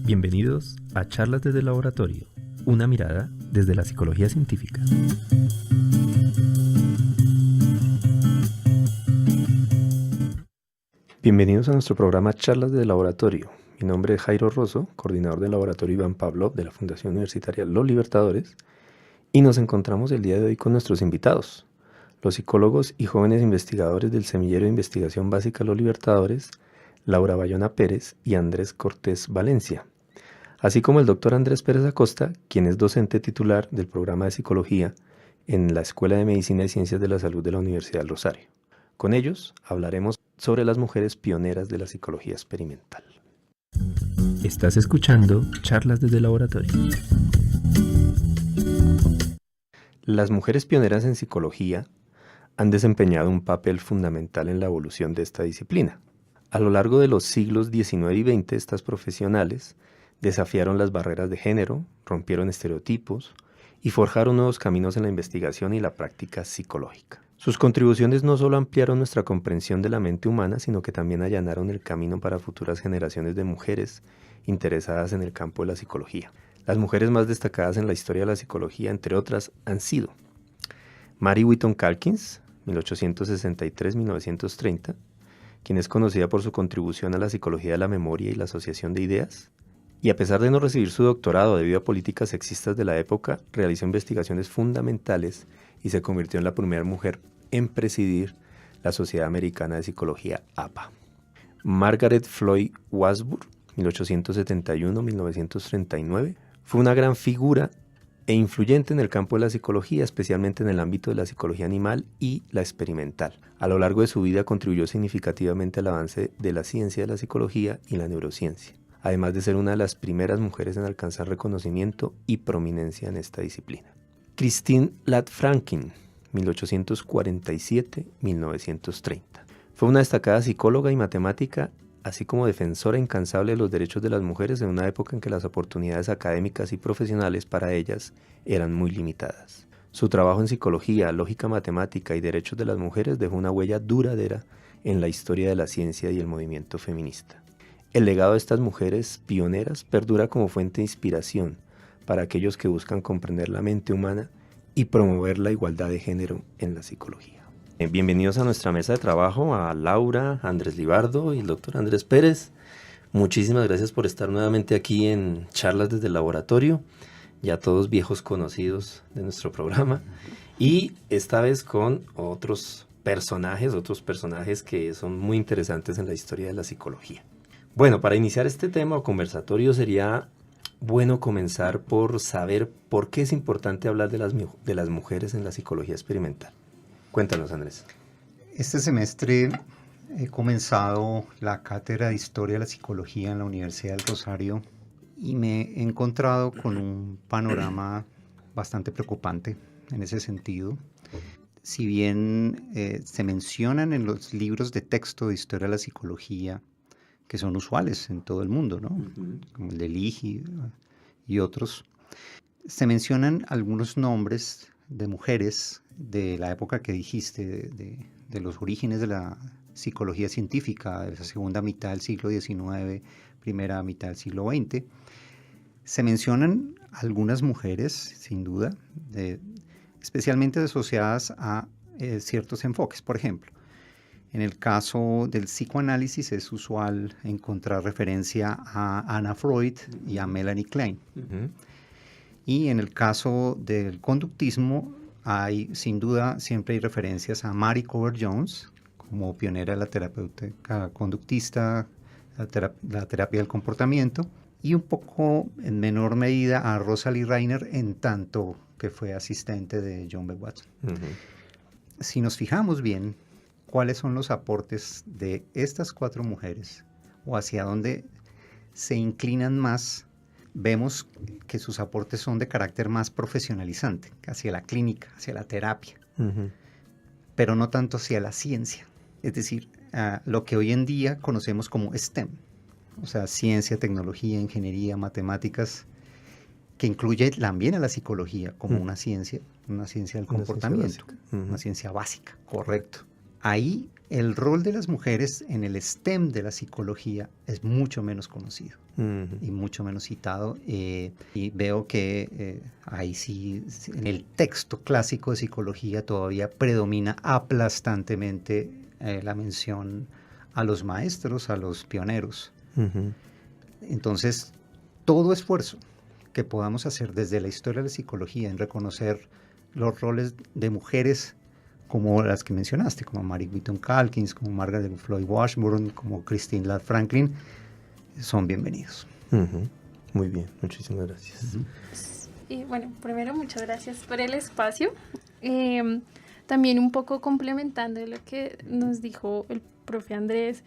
Bienvenidos a Charlas desde el Laboratorio, una mirada desde la psicología científica. Bienvenidos a nuestro programa Charlas desde el Laboratorio. Mi nombre es Jairo Rosso, coordinador del laboratorio Iván Pavlov de la Fundación Universitaria Los Libertadores, y nos encontramos el día de hoy con nuestros invitados, los psicólogos y jóvenes investigadores del Semillero de Investigación Básica Los Libertadores, Laura Bayona Pérez y Andrés Cortés Valencia, así como el doctor Andrés Pérez Acosta, quien es docente titular del programa de Psicología en la Escuela de Medicina y Ciencias de la Salud de la Universidad del Rosario. Con ellos hablaremos sobre las mujeres pioneras de la psicología experimental. Estás escuchando Charlas desde el Laboratorio. Las mujeres pioneras en psicología han desempeñado un papel fundamental en la evolución de esta disciplina. A lo largo de los siglos XIX y XX, estas profesionales desafiaron las barreras de género, rompieron estereotipos y forjaron nuevos caminos en la investigación y la práctica psicológica. Sus contribuciones no solo ampliaron nuestra comprensión de la mente humana, sino que también allanaron el camino para futuras generaciones de mujeres interesadas en el campo de la psicología. Las mujeres más destacadas en la historia de la psicología, entre otras, han sido Mary Whitton Calkins, 1863-1930, quien es conocida por su contribución a la psicología de la memoria y la asociación de ideas, y a pesar de no recibir su doctorado debido a políticas sexistas de la época, realizó investigaciones fundamentales y se convirtió en la primera mujer en presidir la Sociedad Americana de Psicología, APA. Margaret Floyd Wadsworth, 1871-1939, fue una gran figura e influyente en el campo de la psicología, especialmente en el ámbito de la psicología animal y la experimental. A lo largo de su vida contribuyó significativamente al avance de la ciencia de la psicología y la neurociencia, además de ser una de las primeras mujeres en alcanzar reconocimiento y prominencia en esta disciplina. Christine Ladde Franklin, 1847-1930. Fue una destacada psicóloga y matemática, así como defensora incansable de los derechos de las mujeres en una época en que las oportunidades académicas y profesionales para ellas eran muy limitadas. Su trabajo en psicología, lógica matemática y derechos de las mujeres dejó una huella duradera en la historia de la ciencia y el movimiento feminista. El legado de estas mujeres pioneras perdura como fuente de inspiración para aquellos que buscan comprender la mente humana y promover la igualdad de género en la psicología. Bienvenidos a nuestra mesa de trabajo, a Laura, Andrés Libardo y el doctor Andrés Pérez. Muchísimas gracias por estar nuevamente aquí en Charlas desde el Laboratorio, ya todos viejos conocidos de nuestro programa, y esta vez con otros personajes que son muy interesantes en la historia de la psicología. Bueno, para iniciar este tema o conversatorio sería bueno comenzar por saber por qué es importante hablar de las mujeres en la psicología experimental. Cuéntanos, Andrés. Este semestre he comenzado la cátedra de Historia de la Psicología en la Universidad del Rosario y me he encontrado con un panorama bastante preocupante en ese sentido. Si bien se mencionan en los libros de texto de Historia de la Psicología, que son usuales en todo el mundo, ¿no? Como el de Ligy y otros, se mencionan algunos nombres de mujeres de la época que dijiste, de los orígenes de la psicología científica, de la segunda mitad del siglo XIX, primera mitad del siglo XX. Se mencionan algunas mujeres, sin duda, especialmente asociadas a ciertos enfoques. Por ejemplo, en el caso del psicoanálisis es usual encontrar referencia a Anna Freud y a Melanie Klein. Y en el caso del conductismo sin duda siempre hay referencias a Mary Covert Jones como pionera de la terapéutica conductista, la terapia del comportamiento, y un poco en menor medida a Rosalie Reiner, en tanto que fue asistente de John B. Watson. Si nos fijamos bien, ¿cuáles son los aportes de estas cuatro mujeres o hacia dónde se inclinan más? Vemos que sus aportes son de carácter más profesionalizante, hacia la clínica, hacia la terapia, pero no tanto hacia la ciencia. Es decir, lo que hoy en día conocemos como STEM, o sea, ciencia, tecnología, ingeniería, matemáticas, que incluye también a la psicología como una ciencia del comportamiento, una ciencia básica, correcto. ahí el rol de las mujeres en el STEM de la psicología es mucho menos conocido y mucho menos citado. Y veo que ahí sí, en el texto clásico de psicología todavía predomina aplastantemente la mención a los maestros, a los pioneros. Entonces, todo esfuerzo que podamos hacer desde la historia de la psicología en reconocer los roles de mujeres como las que mencionaste, como Mary Whitton Calkins, como Margaret Floyd Washburn, como Christine Ladd Franklin, son bienvenidos. Muy bien, muchísimas gracias. Y bueno, primero muchas gracias por el espacio. También un poco complementando lo que nos dijo el profe Andrés.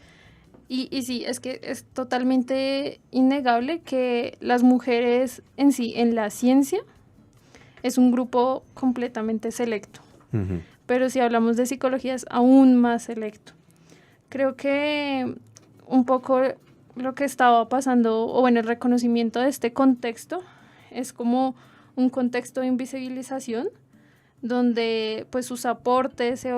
Y sí, es que es totalmente innegable que las mujeres en sí, en la ciencia, es un grupo completamente selecto. Pero si hablamos de psicología es aún más selecto. Creo que un poco lo que estaba pasando, o bueno, el reconocimiento de este contexto, es como un contexto de invisibilización, donde pues sus aportes se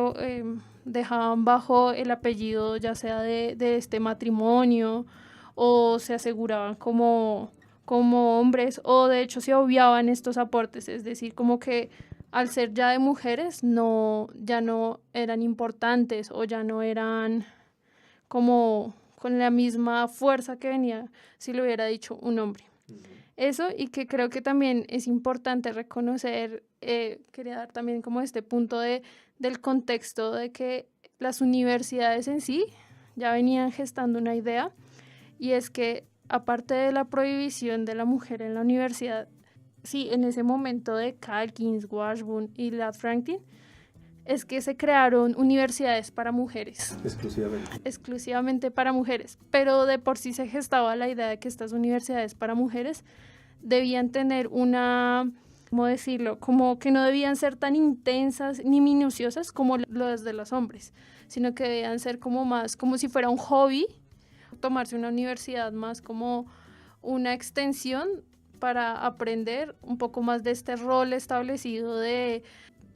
dejaban bajo el apellido ya sea de este matrimonio, o se aseguraban como hombres, o de hecho se obviaban estos aportes, es decir, como que al ser ya de mujeres ya no eran importantes, o ya no eran como con la misma fuerza que venía si lo hubiera dicho un hombre. Eso, y que creo que también es importante reconocer, quería dar también como este punto del contexto de que las universidades en sí ya venían gestando una idea, y es que aparte de la prohibición de la mujer en la universidad, sí, en ese momento de Calkins, Washburn y Ladd Franklin, es que se crearon universidades para mujeres. Exclusivamente para mujeres. Pero de por sí se gestaba la idea de que estas universidades para mujeres debían tener una, ¿cómo decirlo? Como que no debían ser tan intensas ni minuciosas como las de los hombres, sino que debían ser como más, como si fuera un hobby, tomarse una universidad más como una extensión para aprender un poco más de este rol establecido de,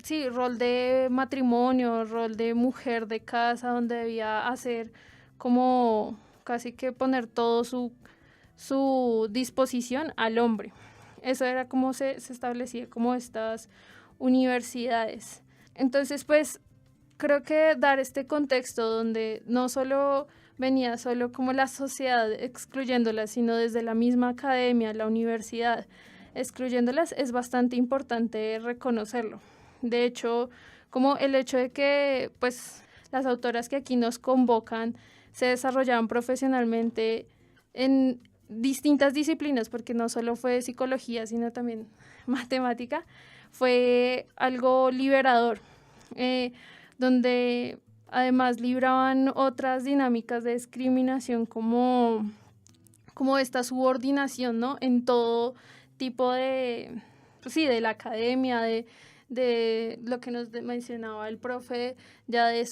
sí, rol de matrimonio, rol de mujer de casa, donde debía hacer como casi que poner todo su disposición al hombre. Eso era como se establecía como estas universidades. Entonces, pues, creo que dar este contexto donde no solo venía solo como la sociedad excluyéndolas, sino desde la misma academia, la universidad, excluyéndolas, es bastante importante reconocerlo. De hecho, como el hecho de que pues las autoras que aquí nos convocan se desarrollaban profesionalmente en distintas disciplinas, porque no solo fue psicología, sino también matemática, fue algo liberador, donde además libraban otras dinámicas de discriminación como esta subordinación, ¿no? En todo tipo de, pues sí, de la academia, de lo que nos mencionaba el profe, ya de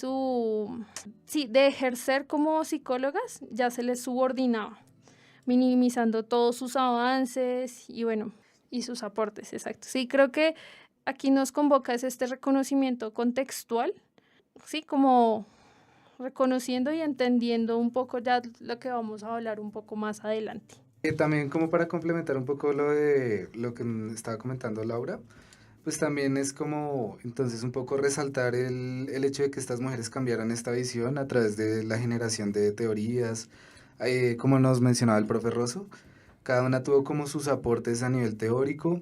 de ejercer como psicólogas, ya se les subordinaba, minimizando todos sus avances y bueno, y sus aportes, exacto. Sí, creo que aquí nos convoca es este reconocimiento contextual, sí, como reconociendo y entendiendo un poco ya lo que vamos a hablar un poco más adelante. También como para complementar un poco lo de lo que estaba comentando Laura, pues también es como entonces un poco resaltar el hecho de que estas mujeres cambiaran esta visión a través de la generación de teorías, como nos mencionaba el profe Rosso, cada una tuvo como sus aportes a nivel teórico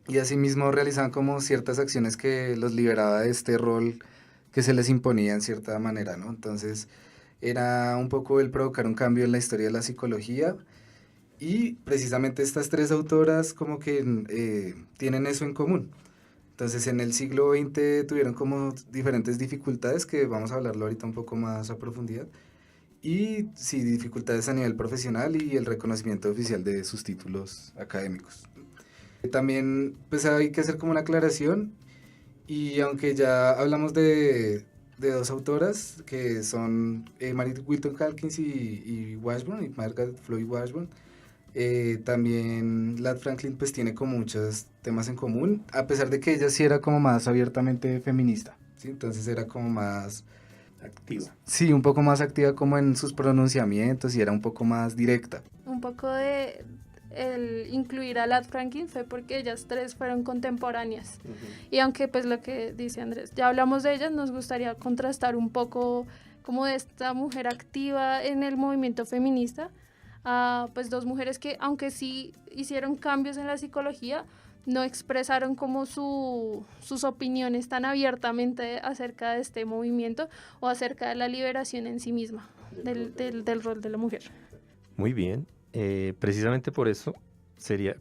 y asimismo realizaban como ciertas acciones que los liberaba de este rol que se les imponía en cierta manera, ¿no? Entonces era un poco el provocar un cambio en la historia de la psicología. Y precisamente estas tres autoras como que tienen eso en común. Entonces en el siglo XX tuvieron como diferentes dificultades que vamos a hablarlo ahorita un poco más a profundidad. Y sí, dificultades a nivel profesional y el reconocimiento oficial de sus títulos académicos. También pues hay que hacer como una aclaración y aunque ya hablamos de dos autoras que son Mary Whitton Calkins y Washburn, y Margaret Floyd Washburn, también Ladd Franklin pues tiene como muchos temas en común, a pesar de que ella sí era como más abiertamente feminista, ¿sí? Entonces era como más activa. Sí, un poco más activa como en sus pronunciamientos y era un poco más directa. Un poco de el incluir a Lat Franklin fue porque ellas tres fueron contemporáneas. Y aunque pues lo que dice Andrés, ya hablamos de ellas, nos gustaría contrastar un poco como de esta mujer activa en el movimiento feminista a pues dos mujeres que aunque sí hicieron cambios en la psicología, no expresaron como sus opiniones tan abiertamente acerca de este movimiento o acerca de la liberación en sí misma del rol de la mujer. Muy bien. Precisamente por eso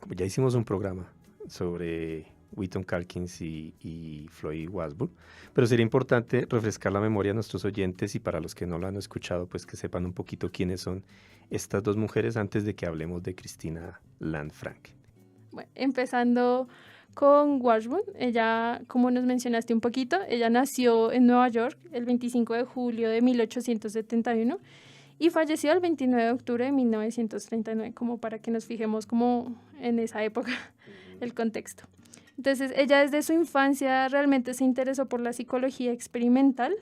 como ya hicimos un programa sobre Wheaton Calkins y Floyd Wasbury, pero sería importante refrescar la memoria a nuestros oyentes y para los que no lo han escuchado, pues que sepan un poquito quiénes son estas dos mujeres antes de que hablemos de Christina Land Franklin. Bueno, empezando con Washburn, ella, como nos mencionaste un poquito, ella nació en Nueva York el 25 de julio de 1871 y falleció el 29 de octubre de 1939, como para que nos fijemos como en esa época, el contexto. Entonces, ella desde su infancia realmente se interesó por la psicología experimental.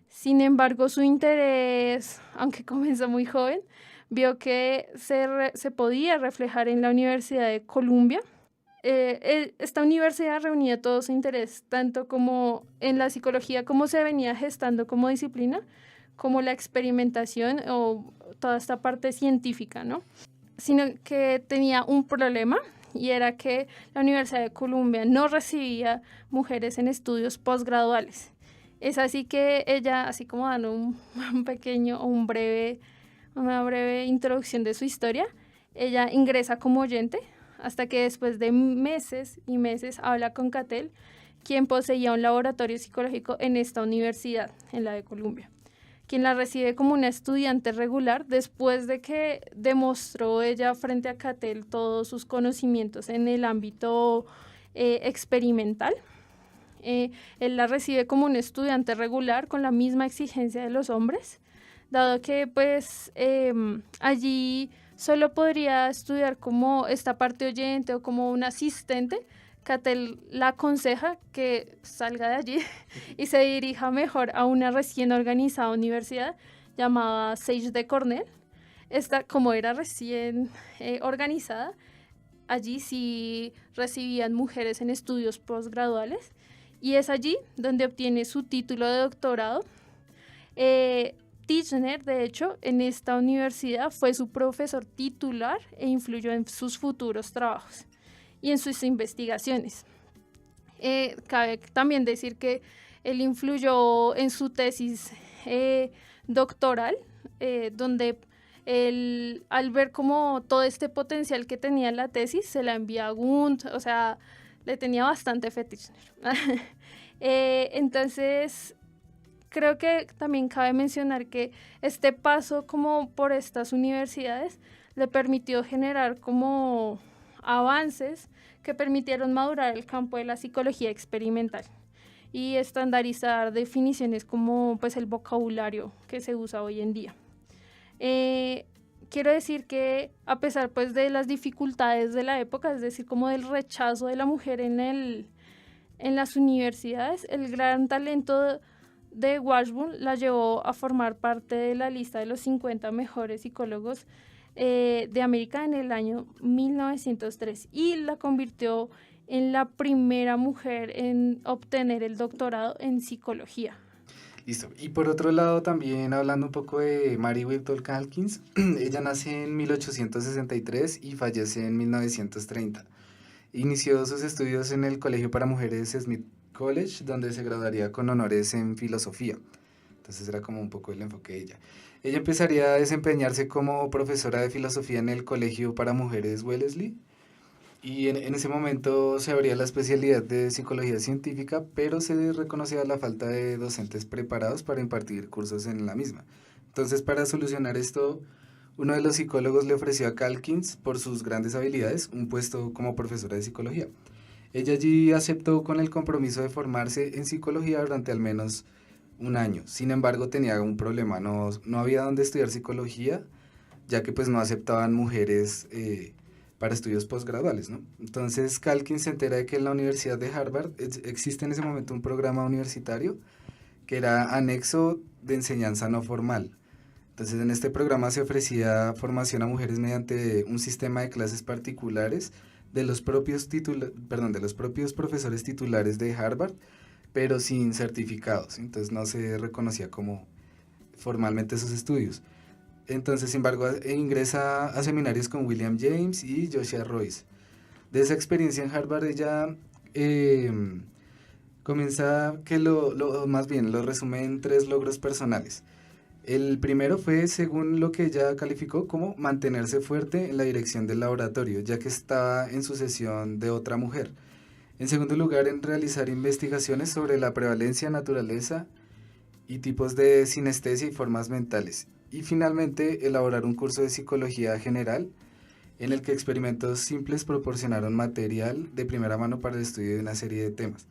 Sin embargo, su interés, aunque comenzó muy joven, vio que se podía reflejar en la Universidad de Columbia. Esta universidad reunía todo su interés, tanto como en la psicología, cómo se venía gestando como disciplina, como la experimentación o toda esta parte científica, ¿no? Sino que tenía un problema y era que la Universidad de Columbia no recibía mujeres en estudios posgraduales. Es así que ella, así como dando un pequeño o una breve introducción de su historia, ella ingresa como oyente hasta que después de meses y meses habla con Cattell, quien poseía un laboratorio psicológico en esta universidad, en la de Columbia, quien la recibe como una estudiante regular después de que demostró ella frente a Cattell todos sus conocimientos en el ámbito experimental. Él la recibe como un estudiante regular con la misma exigencia de los hombres, dado que pues allí solo podría estudiar como esta parte oyente o como un asistente. Cattell la aconseja que salga de allí y se dirija mejor a una recién organizada universidad llamada Sage de Cornell. Esta, como era recién organizada, allí sí recibían mujeres en estudios postgraduales y es allí donde obtiene su título de doctorado. Titchener, de hecho, en esta universidad fue su profesor titular e influyó en sus futuros trabajos y en sus investigaciones. Cabe también decir que él influyó en su tesis doctoral, donde él, al ver como todo este potencial que tenía la tesis, se la envía a Wundt, o sea, le tenía bastante fe Titchener. Entonces, creo que también cabe mencionar que este paso como por estas universidades le permitió generar como avances que permitieron madurar el campo de la psicología experimental y estandarizar definiciones como pues el vocabulario que se usa hoy en día. Quiero decir que a pesar pues de las dificultades de la época, es decir, como del rechazo de la mujer en las universidades, el gran talento de Washburn la llevó a formar parte de la lista de los 50 mejores psicólogos de América en el año 1903 y la convirtió en la primera mujer en obtener el doctorado en psicología. Listo. Y por otro lado, también hablando un poco de Mary Whitton Calkins, ella nace en 1863 y fallece en 1930. Inició sus estudios en el Colegio para Mujeres Smith College, donde se graduaría con honores en filosofía. Entonces era como un poco el enfoque de ella. Ella empezaría a desempeñarse como profesora de filosofía en el Colegio para Mujeres Wellesley y en ese momento se abría la especialidad de psicología científica, pero se reconocía la falta de docentes preparados para impartir cursos en la misma. Entonces, para solucionar esto, uno de los psicólogos le ofreció a Calkins, por sus grandes habilidades, un puesto como profesora de psicología. Ella allí aceptó con el compromiso de formarse en psicología durante al menos un año. Sin embargo, tenía un problema, no había dónde estudiar psicología, ya que pues no aceptaban mujeres para estudios posgraduales, ¿no? Entonces Calkins se entera de que en la Universidad de Harvard existe en ese momento un programa universitario que era anexo de enseñanza no formal. Entonces, en este programa se ofrecía formación a mujeres mediante un sistema de clases particulares de los propios profesores titulares de Harvard, pero sin certificados. Entonces, no se reconocía como formalmente esos estudios. Entonces, sin embargo, ingresa a seminarios con William James y Joshua Royce. De esa experiencia en Harvard, ella comienza que más bien lo resume en 3 logros personales. El primero fue, según lo que ella calificó, como mantenerse fuerte en la dirección del laboratorio, ya que estaba en sucesión de otra mujer. En segundo lugar, en realizar investigaciones sobre la prevalencia, naturaleza y tipos de sinestesia y formas mentales. Y finalmente, elaborar un curso de psicología general en el que experimentos simples proporcionaron material de primera mano para el estudio de una serie de temas.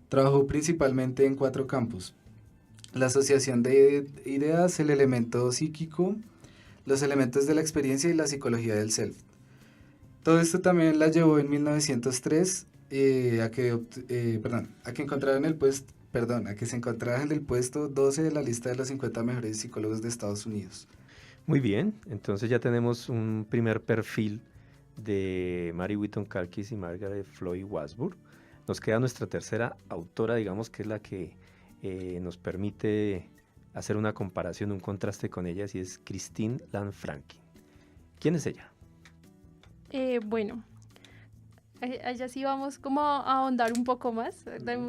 Trabajó principalmente en 4 campos: la asociación de ideas, el elemento psíquico, los elementos de la experiencia y la psicología del self. Todo esto también la llevó en 1903 a que se encontrara en el puesto 12 de la lista de los 50 mejores psicólogos de Estados Unidos. Muy bien, entonces ya tenemos un primer perfil de Mary Whitton Calkins y Margaret Floyd Wasburg. Nos queda nuestra tercera autora, digamos, que es la que nos permite hacer una comparación, un contraste con ellas, y es Christine Lan Franklin. ¿Quién es ella? Bueno, allá sí vamos como a ahondar un poco más.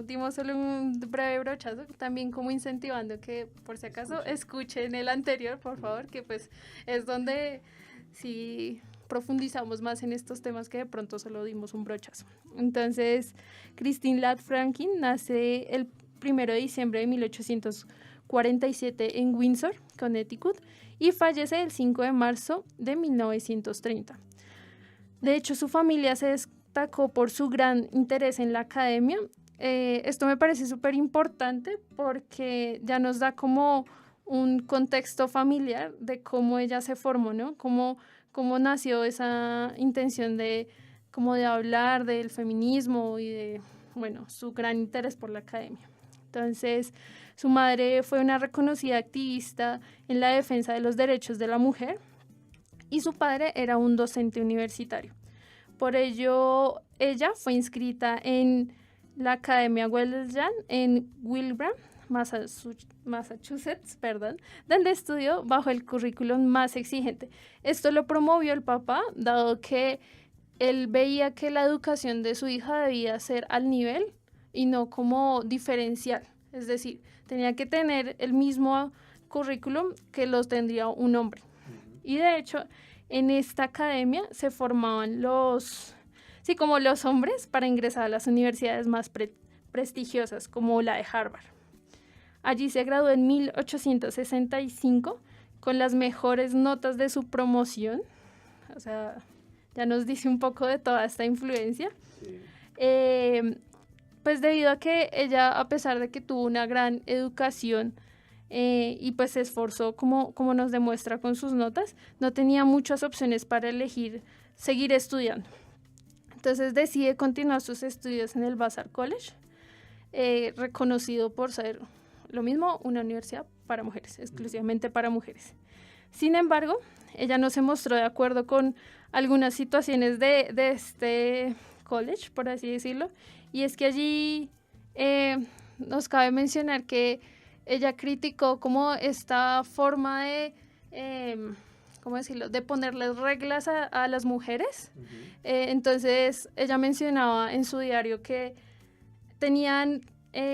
Dimos solo un breve brochazo, también como incentivando que, por si acaso, escuchen el anterior, por favor, que pues es donde sí profundizamos más en estos temas que de pronto solo dimos un brochazo. Entonces, Christine Lan Franklin nace el 1 de diciembre de 1847 en Windsor, Connecticut, y fallece el 5 de marzo de 1930. De hecho, su familia se destacó por su gran interés en la academia. Esto me parece súper importante porque ya nos da como un contexto familiar de cómo ella se formó, ¿no? Cómo nació esa intención de hablar del feminismo y de, su gran interés por la academia. Entonces, su madre fue una reconocida activista en la defensa de los derechos de la mujer y su padre era un docente universitario. Por ello, ella fue inscrita en la Academia Wesleyan en Wilbraham, Massachusetts, donde estudió bajo el currículum más exigente. Esto lo promovió el papá, dado que él veía que la educación de su hija debía ser al nivel y no como diferencial. Es decir, tenía que tener el mismo currículum que los tendría un hombre. Y de hecho, en esta academia se formaban los hombres para ingresar a las universidades más prestigiosas, como la de Harvard. Allí se graduó en 1865 con las mejores notas de su promoción. O sea, ya nos dice un poco de toda esta influencia. Sí. Pues debido a que ella, a pesar de que tuvo una gran educación y pues se esforzó como nos demuestra con sus notas, no tenía muchas opciones para elegir seguir estudiando. Entonces decide continuar sus estudios en el Vassar College, reconocido por ser lo mismo una universidad para mujeres, exclusivamente para mujeres. Sin embargo, ella no se mostró de acuerdo con algunas situaciones de este college, por así decirlo, y es que allí nos cabe mencionar que ella criticó como esta forma de, de ponerles reglas a las mujeres. Uh-huh. Entonces, ella mencionaba en su diario que tenían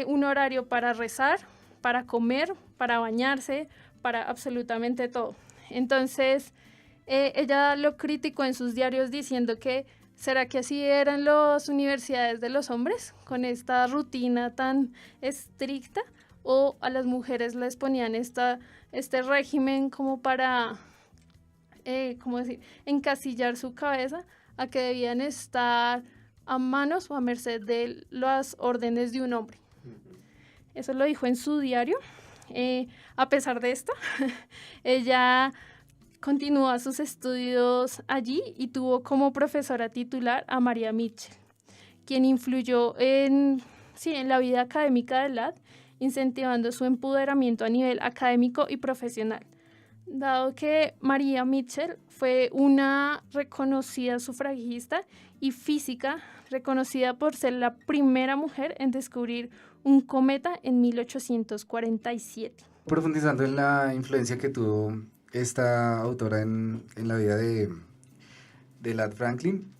un horario para rezar, para comer, para bañarse, para absolutamente todo. Entonces, ella lo criticó en sus diarios diciendo que ¿será que así eran las universidades de los hombres, con esta rutina tan estricta? ¿O a las mujeres les ponían este régimen como para, encasillar su cabeza a que debían estar a manos o a merced de las órdenes de un hombre? Eso lo dijo en su diario. A pesar de esto, ella continuó sus estudios allí y tuvo como profesora titular a María Mitchell, quien influyó en la vida académica de Ladd, incentivando su empoderamiento a nivel académico y profesional. Dado que Maria Mitchell fue una reconocida sufragista y física, reconocida por ser la primera mujer en descubrir un cometa en 1847. Profundizando en la influencia que tuvo esta autora en la vida de Lad Franklin,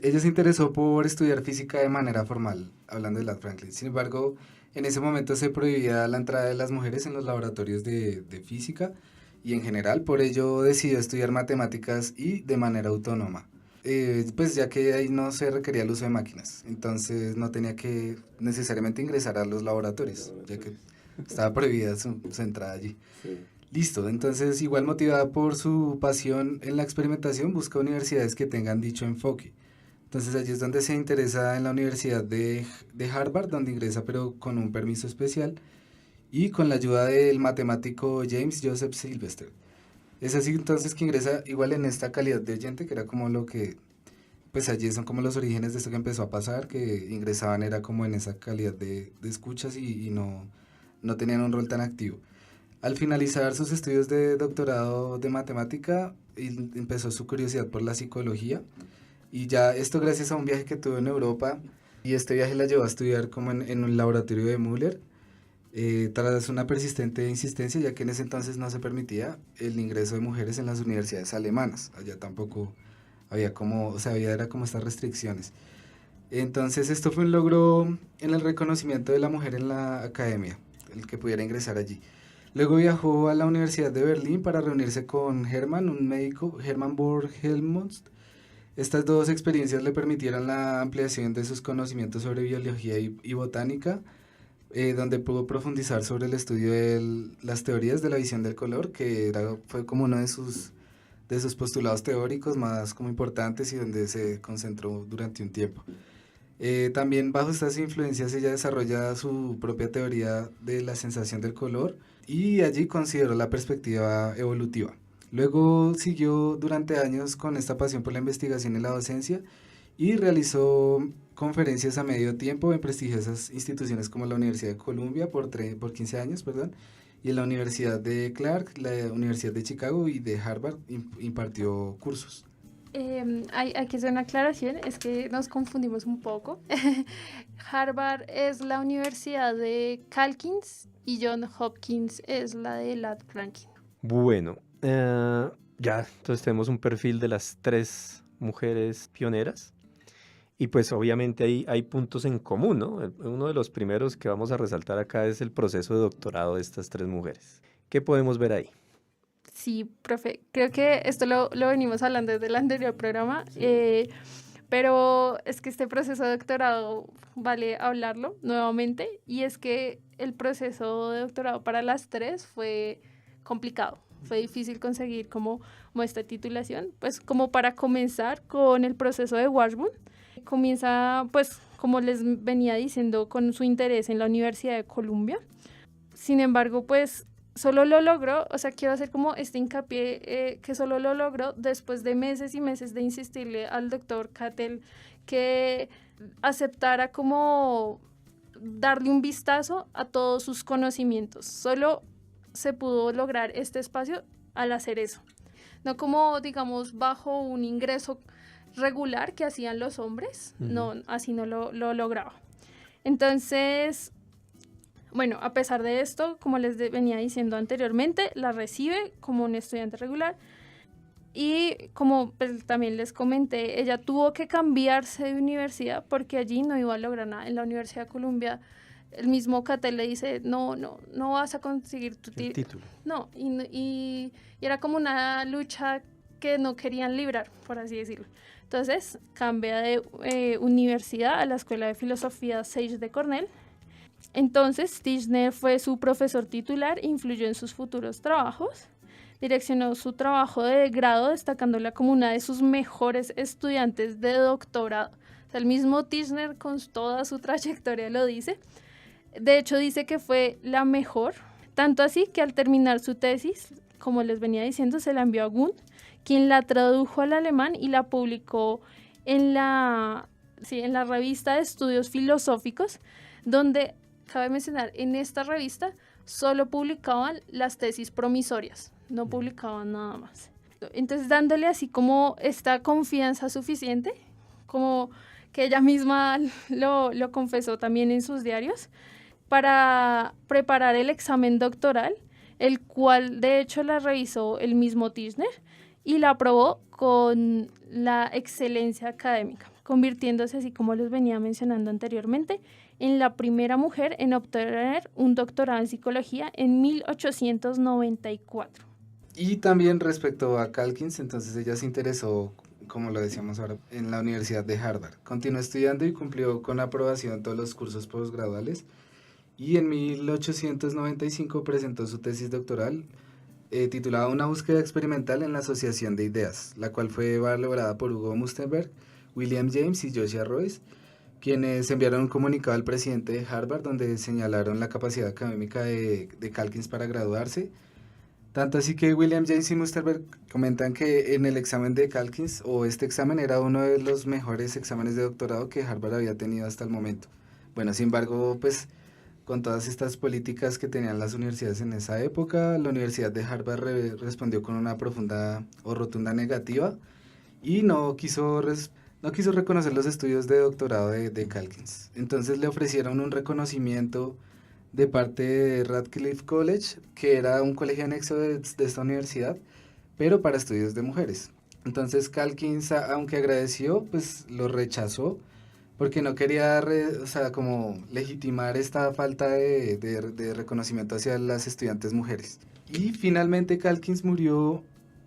ella se interesó por estudiar física de manera formal, hablando de Lad Franklin. Sin embargo, en ese momento se prohibía la entrada de las mujeres en los laboratorios de física y en general, por ello decidió estudiar matemáticas y de manera autónoma. Pues ya que ahí no se requería el uso de máquinas, entonces no tenía que necesariamente ingresar a los laboratorios, ya que estaba prohibida su entrada allí. Sí. Listo, entonces igual motivada por su pasión en la experimentación, busca universidades que tengan dicho enfoque. Entonces allí es donde se interesa en la Universidad de Harvard, donde ingresa pero con un permiso especial y con la ayuda del matemático James Joseph Sylvester. Es así entonces que ingresa igual en esta calidad de oyente, que era como lo que, pues allí son como los orígenes de esto que empezó a pasar, que ingresaban era como en esa calidad de escuchas y no tenían un rol tan activo. Al finalizar sus estudios de doctorado de matemática, empezó su curiosidad por la psicología, y ya esto gracias a un viaje que tuvo en Europa, y este viaje la llevó a estudiar como en un laboratorio de Müller, tras una persistente insistencia, ya que en ese entonces no se permitía el ingreso de mujeres en las universidades alemanas, allá tampoco había como, o sea, era como estas restricciones. Entonces esto fue un logro en el reconocimiento de la mujer en la academia, el que pudiera ingresar allí. Luego viajó a la Universidad de Berlín para reunirse con Hermann, un médico, Hermann Borg-Helmholtz. Estas dos experiencias le permitieron la ampliación de sus conocimientos sobre biología y botánica, donde pudo profundizar sobre el estudio de las teorías de la visión del color, que fue como uno de sus postulados teóricos más como importantes y donde se concentró durante un tiempo. También bajo estas influencias ella desarrolla su propia teoría de la sensación del color y allí consideró la perspectiva evolutiva. Luego siguió durante años con esta pasión por la investigación y la docencia y realizó conferencias a medio tiempo en prestigiosas instituciones como la Universidad de Columbia por 15 años, y en la Universidad de Clark, la Universidad de Chicago y de Harvard impartió cursos. Hay que hacer una aclaración, es que nos confundimos un poco. Harvard es la universidad de Calkins y Johns Hopkins es la de Lad Franklin. Bueno, ya entonces tenemos un perfil de las tres mujeres pioneras y pues obviamente hay puntos en común, ¿no? Uno de los primeros que vamos a resaltar acá es el proceso de doctorado de estas tres mujeres. ¿Qué podemos ver ahí? Sí, profe, creo que esto lo venimos hablando desde el anterior programa, sí. Pero es que este proceso de doctorado vale hablarlo nuevamente, y es que el proceso de doctorado para las tres fue complicado, fue difícil conseguir como esta titulación. Pues como para comenzar con el proceso de Washburn, comienza pues como les venía diciendo con su interés en la Universidad de Columbia. Sin embargo, pues solo lo logró, o sea, quiero hacer como este hincapié, que solo lo logró después de meses y meses de insistirle al doctor Cattell que aceptara como darle un vistazo a todos sus conocimientos. Solo se pudo lograr este espacio al hacer eso. No como, digamos, bajo un ingreso regular que hacían los hombres, no, así no lo lograba. Entonces, bueno, a pesar de esto, como les venía diciendo anteriormente, la recibe como un estudiante regular y como pues, también les comenté, ella tuvo que cambiarse de universidad porque allí no iba a lograr nada. En la Universidad de Columbia, el mismo Cattell le dice, no vas a conseguir tu título. No, y era como una lucha que no querían librar, por así decirlo. Entonces, cambia de universidad a la Escuela de Filosofía Sage de Cornell. Entonces, Tishner fue su profesor titular e influyó en sus futuros trabajos. Direccionó su trabajo de grado, destacándola como una de sus mejores estudiantes de doctorado. O sea, el mismo Tishner, con toda su trayectoria, lo dice. De hecho, dice que fue la mejor. Tanto así que al terminar su tesis, como les venía diciendo, se la envió a Gunn, quien la tradujo al alemán y la publicó en la revista de estudios filosóficos, donde cabe mencionar, en esta revista solo publicaban las tesis promisorias, no publicaban nada más. Entonces, dándole así como esta confianza suficiente, como que ella misma lo confesó también en sus diarios, para preparar el examen doctoral, el cual de hecho la revisó el mismo Tirschner y la aprobó con la excelencia académica, convirtiéndose, así como les venía mencionando anteriormente, en la primera mujer en obtener un doctorado en psicología en 1894. Y también respecto a Calkins, entonces ella se interesó, como lo decíamos ahora, en la Universidad de Harvard. Continuó estudiando y cumplió con aprobación todos los cursos posgraduales. Y en 1895 presentó su tesis doctoral titulada Una búsqueda experimental en la asociación de ideas, la cual fue valorada por Hugo Mustenberg, William James y Josiah Royce, quienes enviaron un comunicado al presidente de Harvard donde señalaron la capacidad académica de Calkins para graduarse. Tanto así que William James y Mustenberg comentan que en el examen de Calkins, o este examen, era uno de los mejores exámenes de doctorado que Harvard había tenido hasta el momento. Bueno, sin embargo, pues con todas estas políticas que tenían las universidades en esa época, la Universidad de Harvard respondió con una profunda o rotunda negativa y no quiso reconocer los estudios de doctorado de Calkins. Entonces le ofrecieron un reconocimiento de parte de Radcliffe College, que era un colegio anexo de esta universidad, pero para estudios de mujeres. Entonces Calkins, aunque agradeció, pues lo rechazó, porque no quería como legitimar esta falta de reconocimiento hacia las estudiantes mujeres. Y finalmente Calkins murió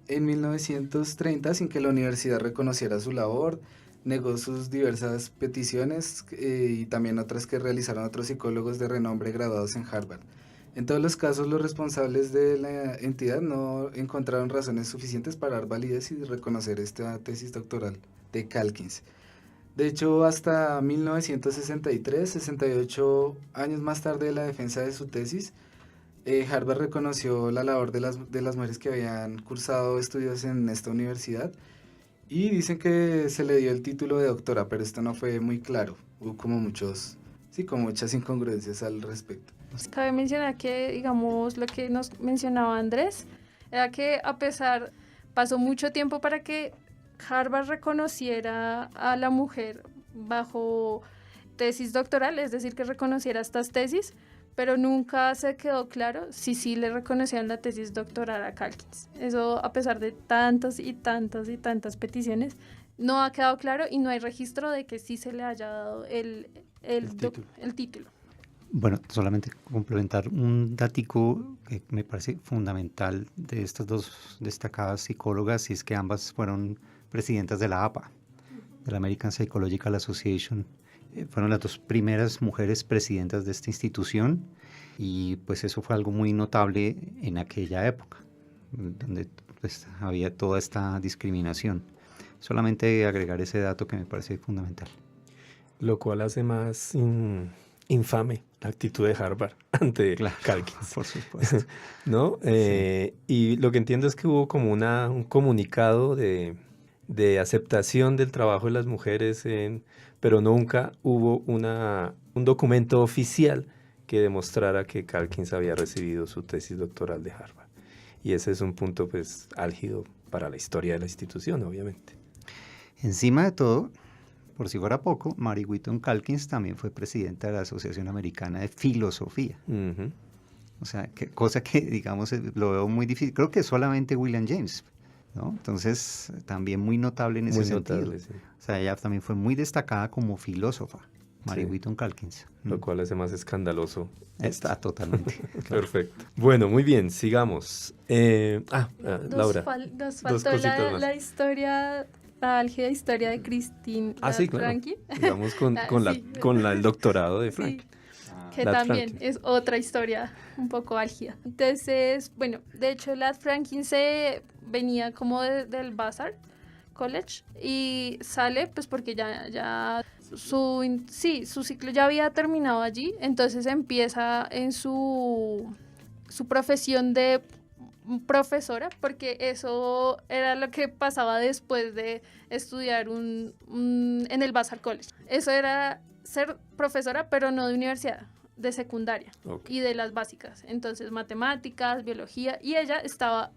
en 1930 sin que la universidad reconociera su labor, negó sus diversas peticiones y también otras que realizaron otros psicólogos de renombre graduados en Harvard. En todos los casos, los responsables de la entidad no encontraron razones suficientes para dar validez y reconocer esta tesis doctoral de Calkins. De hecho, hasta 1963, 68 años más tarde de la defensa de su tesis, Harvard reconoció la labor de las mujeres que habían cursado estudios en esta universidad y dicen que se le dio el título de doctora, pero esto no fue muy claro. Hubo como muchas incongruencias al respecto. Cabe mencionar que, digamos, lo que nos mencionaba Andrés, era que pasó mucho tiempo para que Harvard reconociera a la mujer bajo tesis doctoral, es decir, que reconociera estas tesis, pero nunca se quedó claro si sí le reconocían la tesis doctoral a Calkins. Eso, a pesar de tantas y tantas y tantas peticiones, no ha quedado claro y no hay registro de que sí se le haya dado el título. Bueno, solamente complementar un datico que me parece fundamental de estas dos destacadas psicólogas, y es que ambas fueron presidentas de la APA, de la American Psychological Association. Fueron las dos primeras mujeres presidentas de esta institución y pues eso fue algo muy notable en aquella época, donde pues, había toda esta discriminación. Solamente agregar ese dato que me parece fundamental. Lo cual hace más infame la actitud de Harvard ante Calkins. Por supuesto. ¿No? Sí. Y lo que entiendo es que hubo como un comunicado de aceptación del trabajo de las mujeres, pero nunca hubo un documento oficial que demostrara que Calkins había recibido su tesis doctoral de Harvard. Y ese es un punto pues álgido para la historia de la institución, obviamente. Encima de todo, por si fuera poco, Mary Whitton Calkins también fue presidenta de la Asociación Americana de Filosofía. Uh-huh. O sea, cosa que, digamos, lo veo muy difícil. Creo que solamente William James, ¿no? Entonces, también muy notable en ese sentido. Notable, sí. O sea, ella también fue muy destacada como filósofa, Mary Whitton Calkins. Lo cual hace más escandaloso. Está totalmente. Claro. Perfecto. Bueno, muy bien, sigamos. Laura. Nos faltó la historia... La álgida historia de Christine Franklin. Vamos con el doctorado de Franklin. Sí, que también Franklin es otra historia un poco álgida. Entonces, bueno, de hecho, Franklin se venía como del Vassar College y sale pues porque ya su ciclo ya había terminado allí, entonces empieza en su profesión de profesora, porque eso era lo que pasaba después de estudiar en el Vassar College. Eso era ser profesora, pero no de universidad, de secundaria Ok. y de las básicas. Entonces, matemáticas, biología, y ella estaba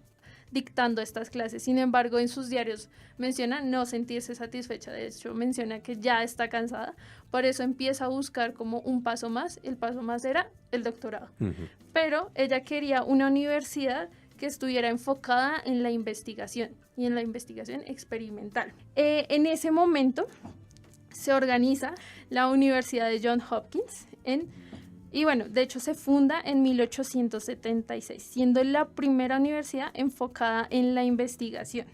dictando estas clases. Sin embargo, en sus diarios menciona no sentirse satisfecha. De hecho, menciona que ya está cansada. Por eso empieza a buscar como un paso más. El paso más era el doctorado. Ujú. Pero ella quería una universidad que estuviera enfocada en la investigación y en la investigación experimental. En ese momento se organiza la Universidad de Johns Hopkins y bueno, de hecho se funda en 1876, siendo la primera universidad enfocada en la investigación.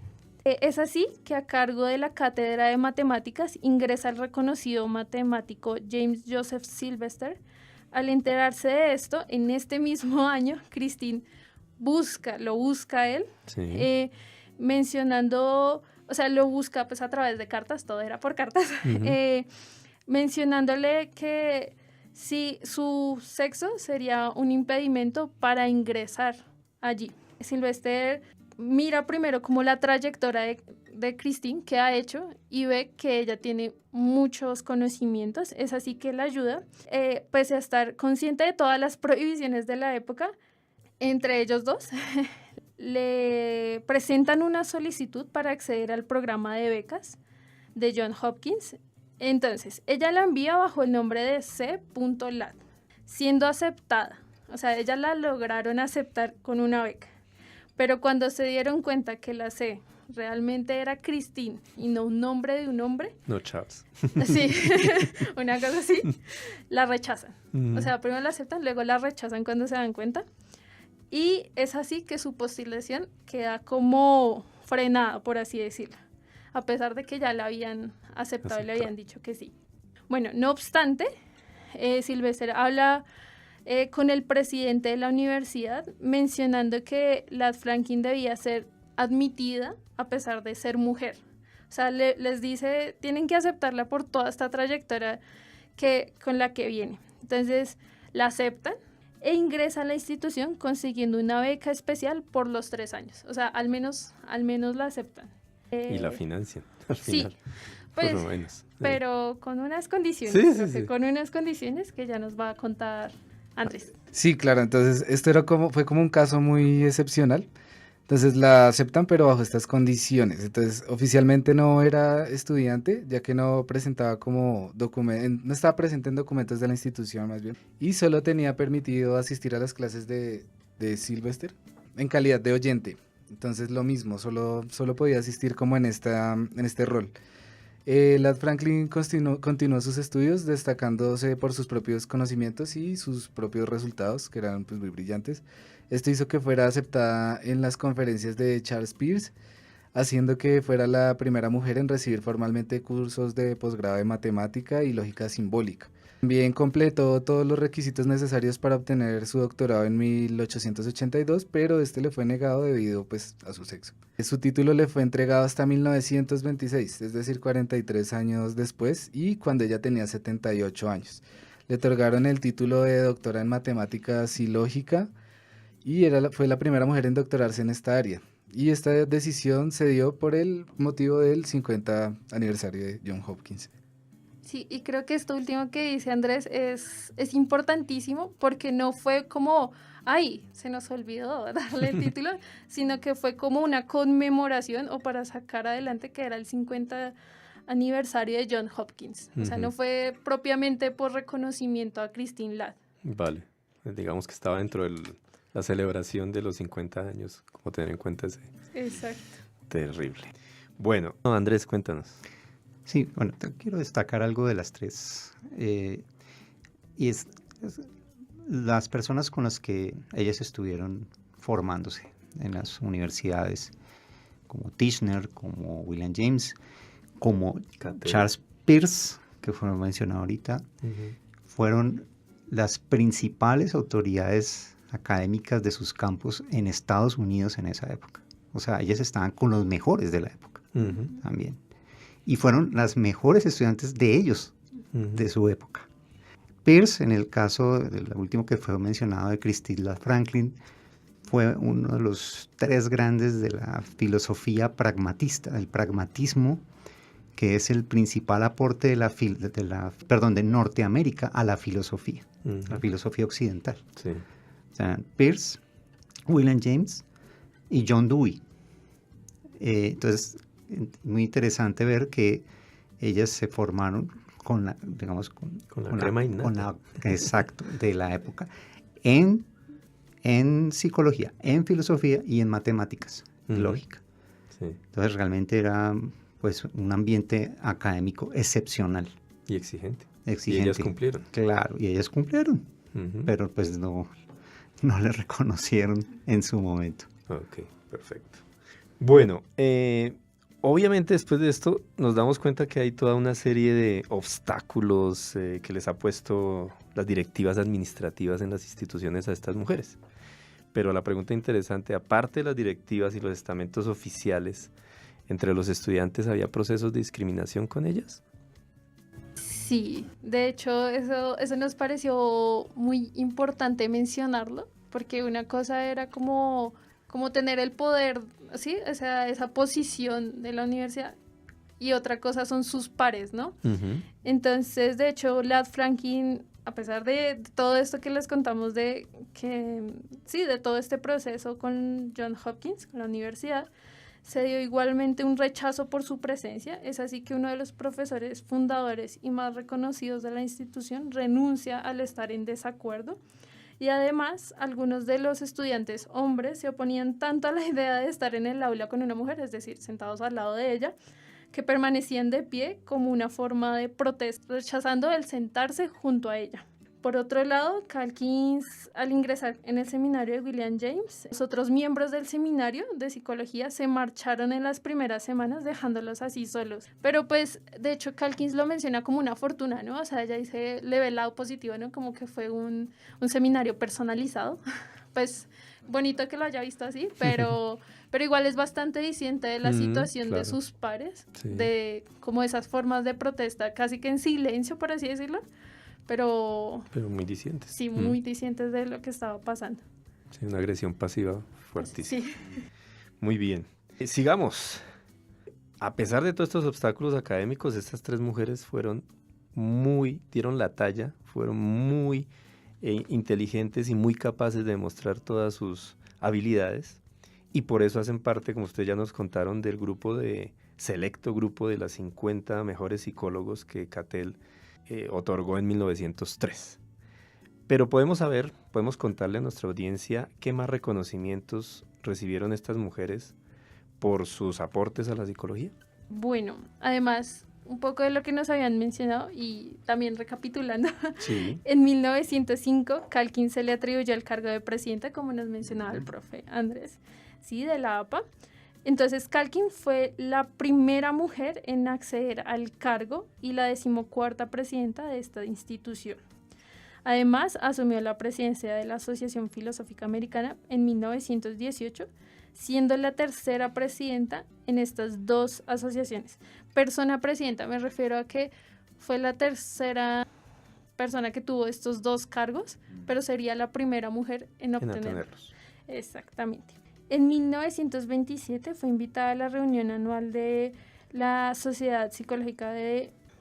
Es así que a cargo de la cátedra de matemáticas ingresa el reconocido matemático James Joseph Sylvester. Al enterarse de esto, en este mismo año, Christine lo busca él, Sí. mencionando, o sea, lo busca pues a través de cartas, todo era por cartas, Ujú. mencionándole que si su sexo sería un impedimento para ingresar allí. Sylvester mira primero como la trayectoria de Christine que ha hecho y ve que ella tiene muchos conocimientos. Es así que la ayuda, pese a estar consciente de todas las prohibiciones de la época, entre ellos dos le presentan una solicitud para acceder al programa de becas de Johns Hopkins. Entonces, ella la envía bajo el nombre de C.Lad, siendo aceptada. O sea, ella la lograron aceptar con una beca. Pero cuando se dieron cuenta que la C realmente era Christine y no un nombre de un hombre, No, Charles. sí, una cosa así, la rechazan. Ujú. O sea, primero la aceptan, luego la rechazan cuando se dan cuenta. Y es así que su postulación queda como frenada, por así decirlo, a pesar de que ya la habían aceptado y le habían dicho que sí. Bueno, no obstante, Sylvester habla con el presidente de la universidad mencionando que Lad Franklin debía ser admitida a pesar de ser mujer. O sea, les dice, tienen que aceptarla por toda esta trayectoria con la que viene. Entonces, la aceptan e ingresa a la institución consiguiendo una beca especial por los 3 años. O sea, al menos la aceptan. Y la financian al Sí, final, pues, por lo menos. pero con unas condiciones. Sí, sí, Profe, sí. con unas condiciones que ya nos va a contar Andrés. Sí, claro, entonces esto fue como un caso muy excepcional. Entonces la aceptan, pero bajo estas condiciones. Entonces oficialmente no era estudiante, ya que no presentaba como no estaba presente en documentos de la institución más bien. Y solo tenía permitido asistir a las clases de Sylvester en calidad de oyente. Entonces lo mismo, solo podía asistir como en este rol. Lad Franklin continuó sus estudios destacándose por sus propios conocimientos y sus propios resultados, que eran pues muy brillantes. Esto hizo que fuera aceptada en las conferencias de Charles Peirce, haciendo que fuera la primera mujer en recibir formalmente cursos de posgrado de matemática y lógica simbólica. También completó todos los requisitos necesarios para obtener su doctorado en 1882, pero este le fue negado debido pues, a su sexo. Su título le fue entregado hasta 1926, es decir, 43 años después, y cuando ella tenía 78 años. Le otorgaron el título de doctora en matemáticas y lógica, y fue la primera mujer en doctorarse en esta área. Y esta decisión se dio por el motivo del 50 aniversario de Johns Hopkins. Sí, y creo que esto último que dice Andrés es importantísimo porque no fue como, ay, se nos olvidó darle el título, sino que fue como una conmemoración o para sacar adelante que era el 50 aniversario de Johns Hopkins. O sea, no fue propiamente por reconocimiento a Christine Ladd. Vale, digamos que estaba dentro de la celebración de los 50 años, como tener en cuenta ese Exacto. terrible. Bueno, Andrés, cuéntanos. Sí, bueno, quiero destacar algo de las tres. Y es las personas con las que ellas estuvieron formándose en las universidades, como Tishner, como William James, como Charles Peirce, que fue mencionado ahorita, fueron las principales autoridades académicas de sus campos en Estados Unidos en esa época. O sea, ellas estaban con los mejores de la época también. Y fueron las mejores estudiantes de ellos, de su época. Peirce, en el caso del último que fue mencionado de Christine Ladd Franklin, fue uno de los 3 grandes de la filosofía pragmatista, el pragmatismo, que es el principal aporte de Norteamérica a la filosofía. la filosofía occidental. Sí. O sea, Peirce, William James y John Dewey. Entonces, muy interesante ver que ellas se formaron con la, digamos, con la crema innata. Exacto, de la época, en psicología, en filosofía y en matemáticas, lógica. Sí. Entonces, realmente era pues un ambiente académico excepcional. Y exigente. Y ellas cumplieron. Claro, y ellas cumplieron, pero pues no le reconocieron en su momento. Ok, perfecto. Bueno, obviamente después de esto nos damos cuenta que hay toda una serie de obstáculos que les ha puesto las directivas administrativas en las instituciones a estas mujeres. Pero la pregunta interesante, aparte de las directivas y los estamentos oficiales, ¿entre los estudiantes había procesos de discriminación con ellas? Sí, de hecho eso nos pareció muy importante mencionarlo, porque una cosa era como tener el poder, ¿sí? Esa posición de la universidad, y otra cosa son sus pares, ¿no? Entonces, de hecho, Ladd Franklin, a pesar de todo esto que les contamos de todo este proceso con Johns Hopkins, con la universidad, se dio igualmente un rechazo por su presencia. Es así que uno de los profesores fundadores y más reconocidos de la institución renuncia al estar en desacuerdo. Y además, algunos de los estudiantes hombres se oponían tanto a la idea de estar en el aula con una mujer, es decir, sentados al lado de ella, que permanecían de pie como una forma de protesta, rechazando el sentarse junto a ella. Por otro lado, Calkins, al ingresar en el seminario de William James, los otros miembros del seminario de psicología se marcharon en las primeras semanas, dejándolos así solos. Pero pues, de hecho, Calkins lo menciona como una fortuna, ¿no? O sea, ella dice, le ve el lado positivo, ¿no? Como que fue un seminario personalizado. Pues, bonito que lo haya visto así, pero igual es bastante diciente de la situación de sus pares, de como esas formas de protesta, casi que en silencio, por así decirlo. Pero muy dicientes. Sí, muy dicientes de lo que estaba pasando. Sí, una agresión pasiva fuertísima. Sí. Muy bien. Sigamos. A pesar de todos estos obstáculos académicos, estas tres mujeres dieron la talla, fueron muy inteligentes y muy capaces de demostrar todas sus habilidades, y por eso hacen parte, como ustedes ya nos contaron, del selecto grupo de las 50 mejores psicólogos que Cattell otorgó en 1903. Pero podemos contarle a nuestra audiencia qué más reconocimientos recibieron estas mujeres por sus aportes a la psicología. Bueno, además, un poco de lo que nos habían mencionado, y también recapitulando, en 1905 Calkins se le atribuyó el cargo de presidenta, como nos mencionaba el profe Andrés, ¿sí? De la APA. Entonces, Calkins fue la primera mujer en acceder al cargo y la 14ª presidenta de esta institución. Además, asumió la presidencia de la Asociación Filosófica Americana en 1918, siendo la tercera presidenta en estas dos asociaciones. Persona presidenta, me refiero a que fue la tercera persona que tuvo estos dos cargos, pero sería la primera mujer en obtenerlos. Exactamente. En 1927 fue invitada a la reunión anual de la Sociedad Psicológica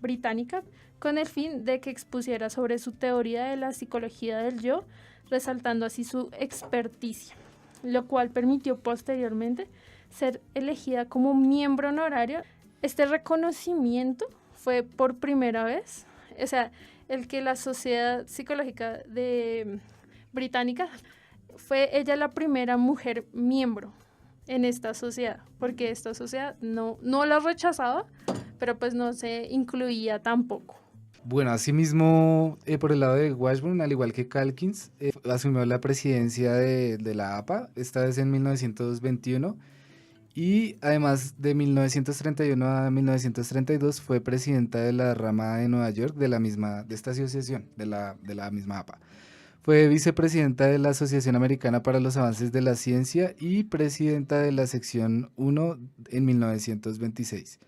Británica con el fin de que expusiera sobre su teoría de la psicología del yo, resaltando así su experticia, lo cual permitió posteriormente ser elegida como miembro honorario. Este reconocimiento fue por primera vez, o sea, el que la Sociedad Psicológica Británica fue ella la primera mujer miembro en esta sociedad, porque esta sociedad no la rechazaba, pero pues no se incluía tampoco. Bueno, asimismo, por el lado de Washburn, al igual que Calkins, asumió la presidencia de la APA, esta vez en 1921, y además de 1931 a 1932 fue presidenta de la rama de Nueva York de esta asociación, de la misma APA. Fue vicepresidenta de la Asociación Americana para los Avances de la Ciencia y presidenta de la sección 1 en 1926.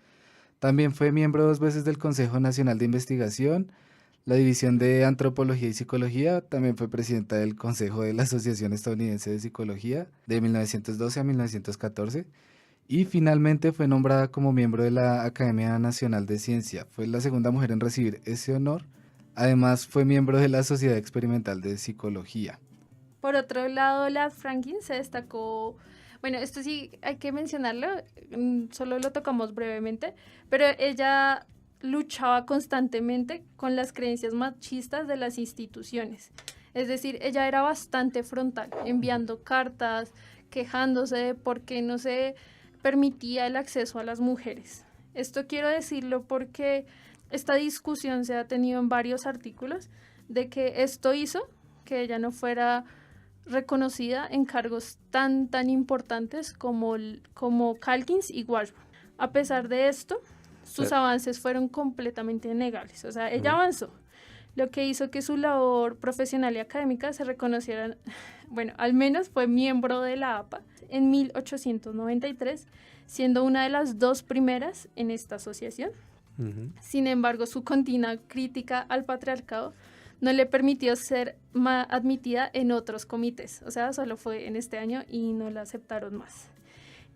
También fue miembro 2 veces del Consejo Nacional de Investigación, la División de Antropología y Psicología. También fue presidenta del Consejo de la Asociación Estadounidense de Psicología de 1912 a 1914. Y finalmente fue nombrada como miembro de la Academia Nacional de Ciencia. Fue la segunda mujer en recibir ese honor Además, fue miembro de la Sociedad Experimental de Psicología. Por otro lado, la Franklin se destacó, bueno, esto sí hay que mencionarlo, solo lo tocamos brevemente, pero ella luchaba constantemente con las creencias machistas de las instituciones. Es decir, ella era bastante frontal, enviando cartas, quejándose de por qué no se permitía el acceso a las mujeres. Esto quiero decirlo porque esta discusión se ha tenido en varios artículos de que esto hizo que ella no fuera reconocida en cargos tan importantes como Calkins y Washburn. A pesar de esto, sus avances fueron completamente innegables. O sea, ella avanzó, lo que hizo que su labor profesional y académica se reconocieran, bueno, al menos fue miembro de la APA en 1893, siendo una de las 2 primeras en esta asociación. Sin embargo, su continua crítica al patriarcado no le permitió ser admitida en otros comités. O sea, solo fue en este año y no la aceptaron más.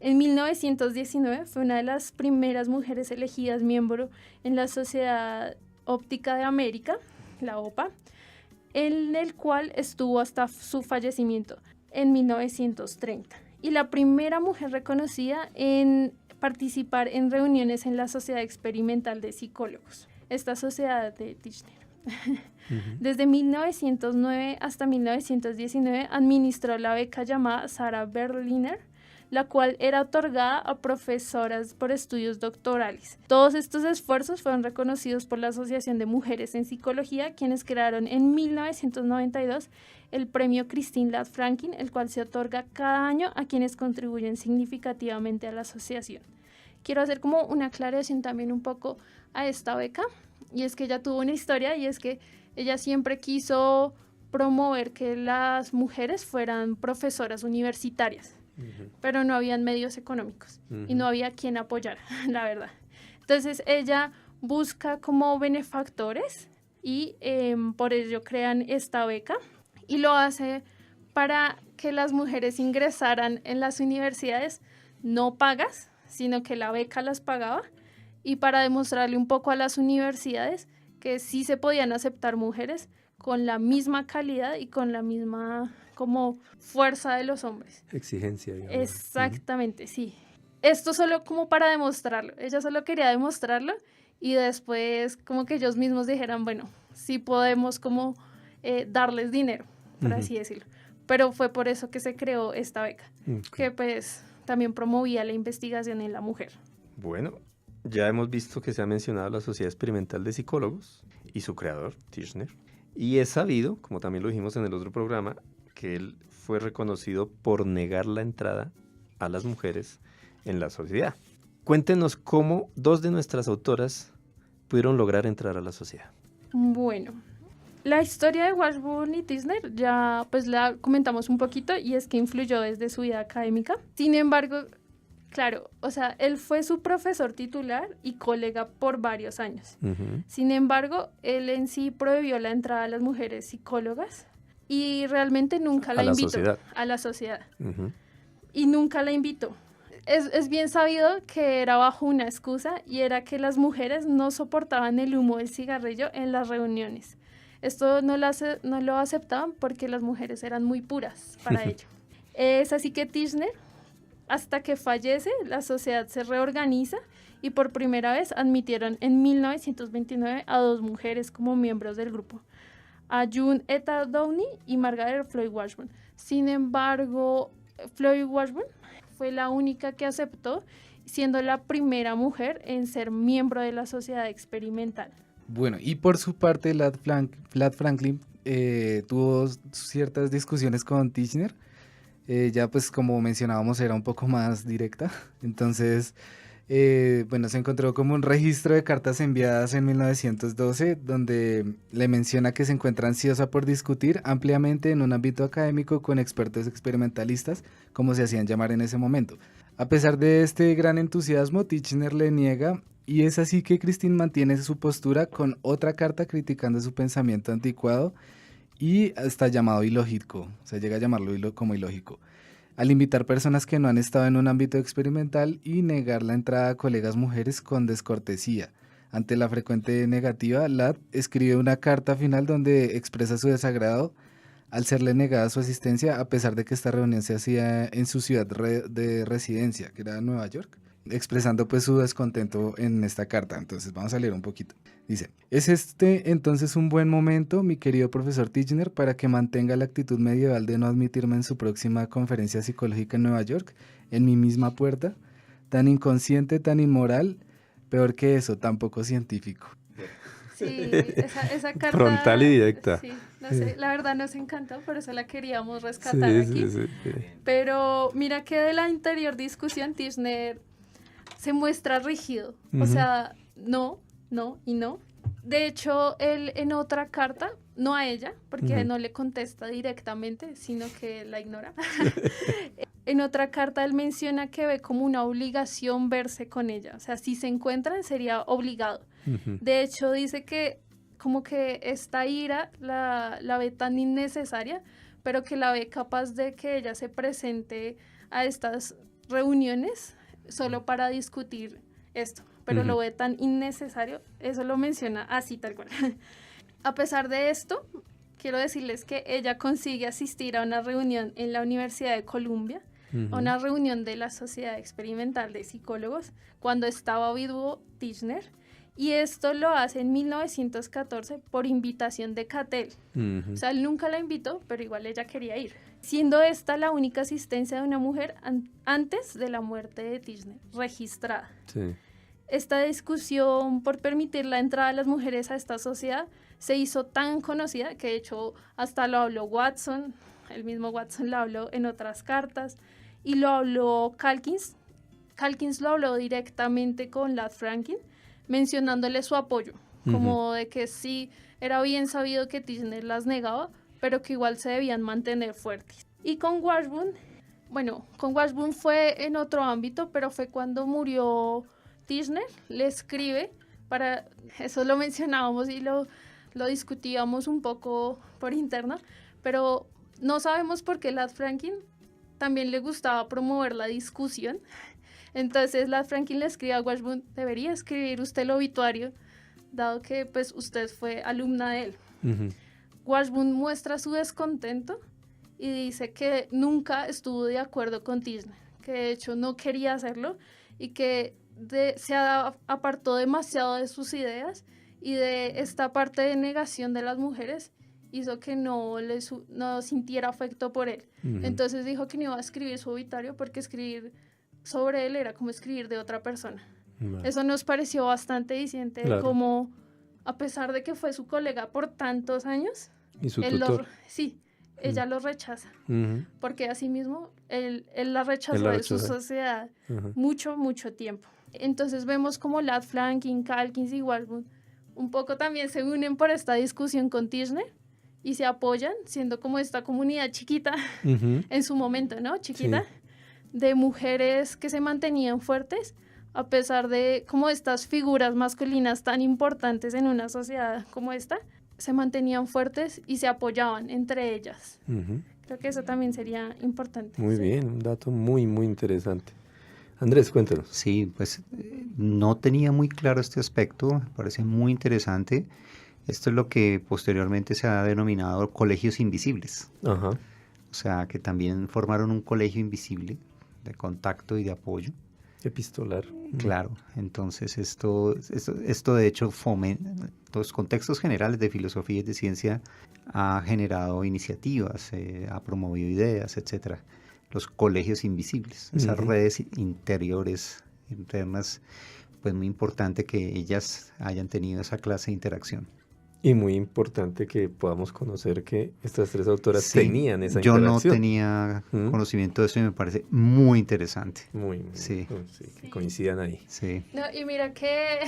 En 1919 fue una de las primeras mujeres elegidas miembro en la Sociedad Óptica de América, la OPA, en el cual estuvo hasta su fallecimiento en 1930. Y la primera mujer reconocida en participar en reuniones en la Sociedad Experimental de Psicólogos, esta sociedad de Tichenor. Desde 1909 hasta 1919 administró la beca llamada Sarah Berliner, la cual era otorgada a profesoras por estudios doctorales. Todos estos esfuerzos fueron reconocidos por la Asociación de Mujeres en Psicología, quienes crearon en 1992 el premio Christine Ladd Franklin, el cual se otorga cada año a quienes contribuyen significativamente a la asociación. Quiero hacer como una aclaración también un poco a esta beca, y es que ella tuvo una historia, y es que ella siempre quiso promover que las mujeres fueran profesoras universitarias, pero no habían medios económicos y no había quien apoyara, la verdad. Entonces ella busca como benefactores y por ello crean esta beca, y lo hace para que las mujeres ingresaran en las universidades no pagas, sino que la beca las pagaba, y para demostrarle un poco a las universidades que sí se podían aceptar mujeres con la misma calidad y con la misma como fuerza de los hombres. Exigencia, digamos. Exactamente, sí. Esto solo como para demostrarlo. Ella solo quería demostrarlo, y después como que ellos mismos dijeran, bueno, sí podemos como darles dinero, por así decirlo. Pero fue por eso que se creó esta beca, que pues también promovía la investigación en la mujer. Bueno, ya hemos visto que se ha mencionado la Sociedad Experimental de Psicólogos y su creador, Tichenor. Y es sabido, como también lo dijimos en el otro programa, que él fue reconocido por negar la entrada a las mujeres en la sociedad. Cuéntenos cómo 2 de nuestras autoras pudieron lograr entrar a la sociedad. Bueno, la historia de Washburn y Tichenor ya pues la comentamos un poquito, y es que influyó desde su vida académica. Sin embargo, claro, o sea, él fue su profesor titular y colega por varios años. Sin embargo, él en sí prohibió la entrada a las mujeres psicólogas y realmente nunca la invitó a la sociedad. Y nunca la invitó. Es bien sabido que era bajo una excusa, y era que las mujeres no soportaban el humo del cigarrillo en las reuniones. Esto no lo aceptaban porque las mujeres eran muy puras para ello. Es así que Tichenor, hasta que fallece, la sociedad se reorganiza, y por primera vez admitieron en 1929 a 2 mujeres como miembros del grupo, a June Etta Downey y Margaret Floyd Washburn. Sin embargo, Floyd Washburn fue la única que aceptó, siendo la primera mujer en ser miembro de la sociedad experimental. Bueno, y por su parte, Ladd Franklin tuvo ciertas discusiones con Tichenor. Ya pues como mencionábamos era un poco más directa, entonces bueno, se encontró como un registro de cartas enviadas en 1912 donde le menciona que se encuentra ansiosa por discutir ampliamente en un ámbito académico con expertos experimentalistas, como se hacían llamar en ese momento. A pesar de este gran entusiasmo, Tichenor le niega, y es así que Christine mantiene su postura con otra carta criticando su pensamiento anticuado y hasta llamado ilógico, o sea, llega a llamarlo como ilógico, al invitar personas que no han estado en un ámbito experimental y negar la entrada a colegas mujeres con descortesía. Ante la frecuente negativa, Ladd escribe una carta final donde expresa su desagrado al serle negada su asistencia, a pesar de que esta reunión se hacía en su ciudad de residencia, que era Nueva York, expresando pues su descontento en esta carta. Entonces vamos a leer un poquito. Dice: ¿es este entonces un buen momento, mi querido profesor Tichenor, para que mantenga la actitud medieval de no admitirme en su próxima conferencia psicológica en Nueva York, en mi misma puerta? Tan inconsciente, tan inmoral, peor que eso, tan poco científico. Sí, esa carta... Frontal y directa. Sí, no sé, la verdad nos encantó, por eso la queríamos rescatar aquí. Sí. Pero mira que de la anterior discusión Tichenor se muestra rígido, o sea, no. De hecho, él en otra carta, no a ella, porque no le contesta directamente, sino que la ignora. En otra carta él menciona que ve como una obligación verse con ella, o sea, si se encuentran sería obligado. De hecho, dice que como que esta ira la ve tan innecesaria, pero que la ve capaz de que ella se presente a estas reuniones solo para discutir esto, pero lo ve tan innecesario, eso lo menciona así tal cual. A pesar de esto, quiero decirles que ella consigue asistir a una reunión en la Universidad de Columbia, a una reunión de la Sociedad Experimental de Psicólogos, cuando estaba vivo Tichenor, y esto lo hace en 1914 por invitación de Cattell. O sea, él nunca la invitó, pero igual ella quería ir, siendo esta la única asistencia de una mujer antes de la muerte de Tichenor registrada. Sí. Esta discusión por permitir la entrada de las mujeres a esta sociedad se hizo tan conocida que de hecho hasta lo habló Watson, el mismo Watson lo habló en otras cartas, y lo habló Calkins. Calkins lo habló directamente con Ladd Franklin, mencionándole su apoyo, como de que sí era bien sabido que Tichenor las negaba, pero que igual se debían mantener fuertes. Y con Washburn, bueno, con Washburn fue en otro ámbito, pero fue cuando murió Tichenor, le escribe, para eso lo mencionábamos y lo discutíamos un poco por interno, pero no sabemos por qué Ladd Franklin también le gustaba promover la discusión. Entonces Ladd Franklin le escribe a Washburn: debería escribir usted el obituario, dado que pues usted fue alumna de él. Washburn muestra su descontento y dice que nunca estuvo de acuerdo con Tichenor, que de hecho no quería hacerlo y que se apartó demasiado de sus ideas, y de esta parte de negación de las mujeres hizo que no sintiera afecto por él. Entonces dijo que no iba a escribir su obituario porque escribir sobre él era como escribir de otra persona. Eso nos pareció bastante diciente, Claro. Como a pesar de que fue su colega por tantos años, Y su tutor. ella lo rechaza, porque asimismo él la rechazó Él la de su rechaza. sociedad mucho tiempo. Entonces vemos como Ladd Franklin, Calkins y Washburn un poco también se unen por esta discusión con Tichenor y se apoyan, siendo como esta comunidad chiquita en su momento, ¿no? Chiquita, de mujeres que se mantenían fuertes a pesar de como estas figuras masculinas tan importantes en una sociedad como esta, se mantenían fuertes y se apoyaban entre ellas. Creo que eso también sería importante. Muy bien, un dato muy interesante. Andrés, cuéntanos. Sí, pues no tenía muy claro este aspecto, me parece muy interesante. Esto es lo que posteriormente se ha denominado colegios invisibles. Ajá. O sea, que también formaron un colegio invisible de contacto y de apoyo. Epistolar. Claro, entonces esto de hecho los contextos generales de filosofía y de ciencia ha generado iniciativas, ha promovido ideas, etcétera. Los colegios invisibles, esas redes interiores, internas, pues muy importante que ellas hayan tenido esa clase de interacción. Y muy importante que podamos conocer que estas tres autoras Sí, tenían esa yo interacción. no tenía conocimiento de eso y me parece muy interesante. Muy, Sí. Que coincidan ahí. Sí. No, y mira que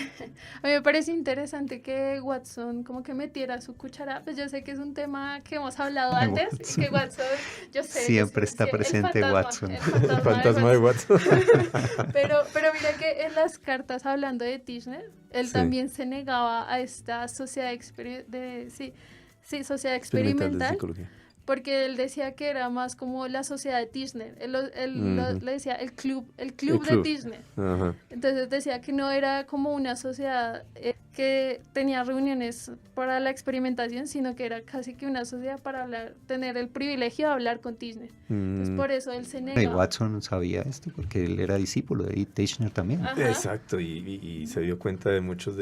a mí me parece interesante que Watson como que metiera su cuchara, pues yo sé que es un tema que hemos hablado antes, y que Watson, Siempre está presente Watson. El El fantasma de Watson. Pero mira que en las cartas hablando de Tichenor, él también se negaba a esta sociedad sociedad Experimental de experimental, psicología. porque él decía que era más como la sociedad de Tishner, le decía el club de Tishner. Ajá. Entonces decía que no era como una sociedad que tenía reuniones para la experimentación, sino que era casi que una sociedad para tener el privilegio de hablar con Tishner. Entonces por eso él se Y negaba. Watson sabía esto porque él era discípulo de Teichner también. Ajá. Exacto, y se dio cuenta de muchos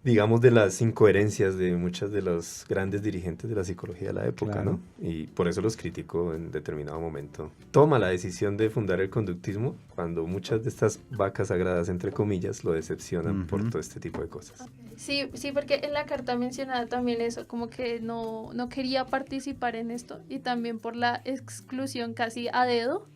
digamos, de las incoherencias de muchos de los grandes dirigentes de la psicología de la época, Claro. ¿no? Y por eso los criticó en determinado momento. Toma la decisión de fundar el conductismo cuando muchas de estas vacas sagradas, entre comillas, lo decepcionan por todo este tipo de cosas. Sí, porque en la carta mencionaba también eso, como que no quería participar en esto, y también por la exclusión casi a dedo.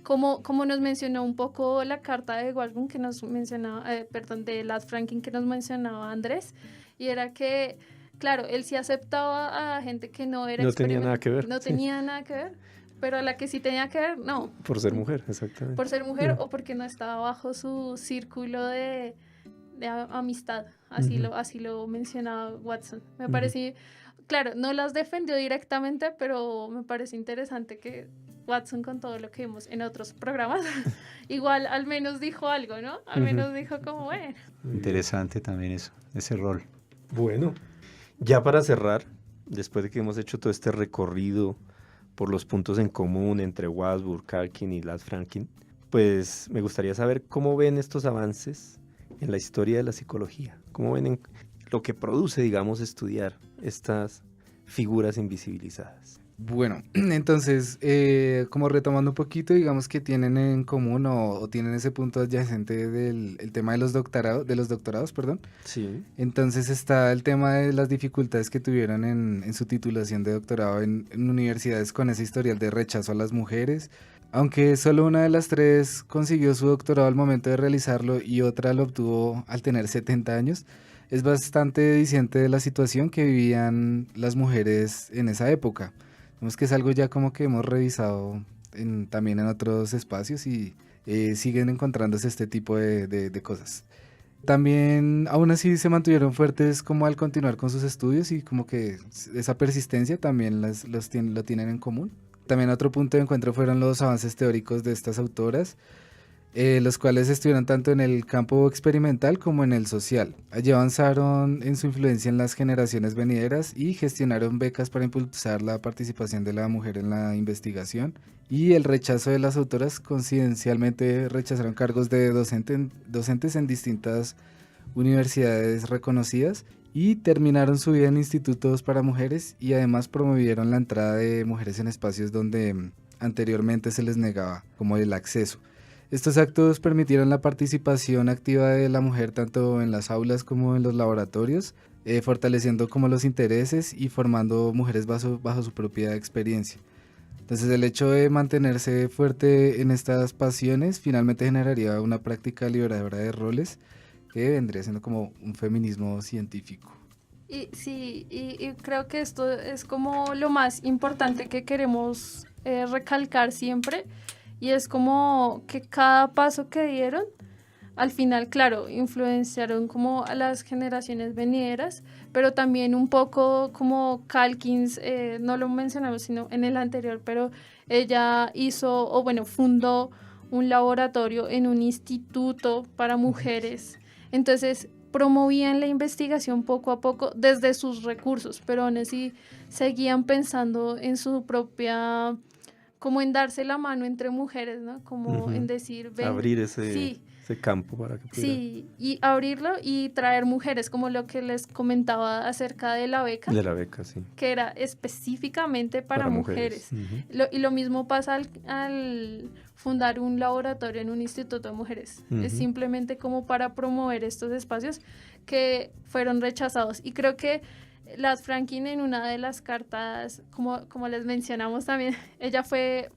Como nos mencionó un poco la carta de Washburn que nos mencionaba, de Lad Franklin que nos mencionaba Andrés, y era que, claro, él sí aceptaba a gente que no era No tenía nada que ver. no tenía nada que ver, pero a la que sí tenía que ver, no. Por ser mujer, exactamente. Por ser mujer o porque no estaba bajo su círculo de amistad, así lo mencionaba Watson. Me pareció, claro, no las defendió directamente, pero me parece interesante que Watson, con todo lo que vimos en otros programas, igual al menos dijo algo, ¿no? Al menos dijo como, bueno. Interesante también eso, ese rol. Bueno, ya para cerrar, después de que hemos hecho todo este recorrido por los puntos en común entre Washburn, Calkin y Lad Franklin, pues me gustaría saber cómo ven estos avances en la historia de la psicología, cómo ven lo que produce, digamos, estudiar estas figuras invisibilizadas. Bueno, entonces, como retomando un poquito, digamos que tienen en común o tienen ese punto adyacente del el tema de los doctorados, perdón. Sí. Entonces está el tema de las dificultades que tuvieron en su titulación de doctorado en universidades con ese historial de rechazo a las mujeres. Aunque solo una de las tres consiguió su doctorado al momento de realizarlo y otra lo obtuvo al tener 70 años, es bastante diciente de la situación que vivían las mujeres en esa época. Vemos que es algo ya como que hemos revisado también en otros espacios y siguen encontrándose este tipo de cosas. También aún así se mantuvieron fuertes como al continuar con sus estudios y como que esa persistencia también lo tienen en común. También otro punto de encuentro fueron los avances teóricos de estas autoras, los cuales estuvieron tanto en el campo experimental como en el social. Allí avanzaron en su influencia en las generaciones venideras y gestionaron becas para impulsar la participación de la mujer en la investigación, y el rechazo de las autoras coincidencialmente rechazaron cargos de docentes en distintas universidades reconocidas y terminaron su vida en institutos para mujeres, y además promovieron la entrada de mujeres en espacios donde anteriormente se les negaba como el acceso. Estos actos permitieron la participación activa de la mujer tanto en las aulas como en los laboratorios, fortaleciendo como los intereses y formando mujeres bajo su propia experiencia. Entonces el hecho de mantenerse fuerte en estas pasiones finalmente generaría una práctica liberadora de roles que vendría siendo como un feminismo científico. Y sí, y creo que esto es como lo más importante que queremos recalcar siempre, y es como que cada paso que dieron, al final, claro, influenciaron como a las generaciones venideras, pero también un poco como Calkins, no lo mencionamos sino en el anterior, pero ella fundó un laboratorio en un instituto para mujeres. Entonces promovían la investigación poco a poco desde sus recursos, pero aún así seguían pensando en su propia, como en darse la mano entre mujeres, ¿no? Como en decir, ven, abrir ese sí, campo para que pudiera. sí, y abrirlo y traer mujeres, como lo que les comentaba acerca de la beca. De la beca, sí. Que era específicamente para mujeres. Y lo mismo pasa al fundar un laboratorio en un instituto de mujeres. Es simplemente como para promover estos espacios que fueron rechazados. Y creo que Lad Franklin, en una de las cartas, como les mencionamos también, ella fue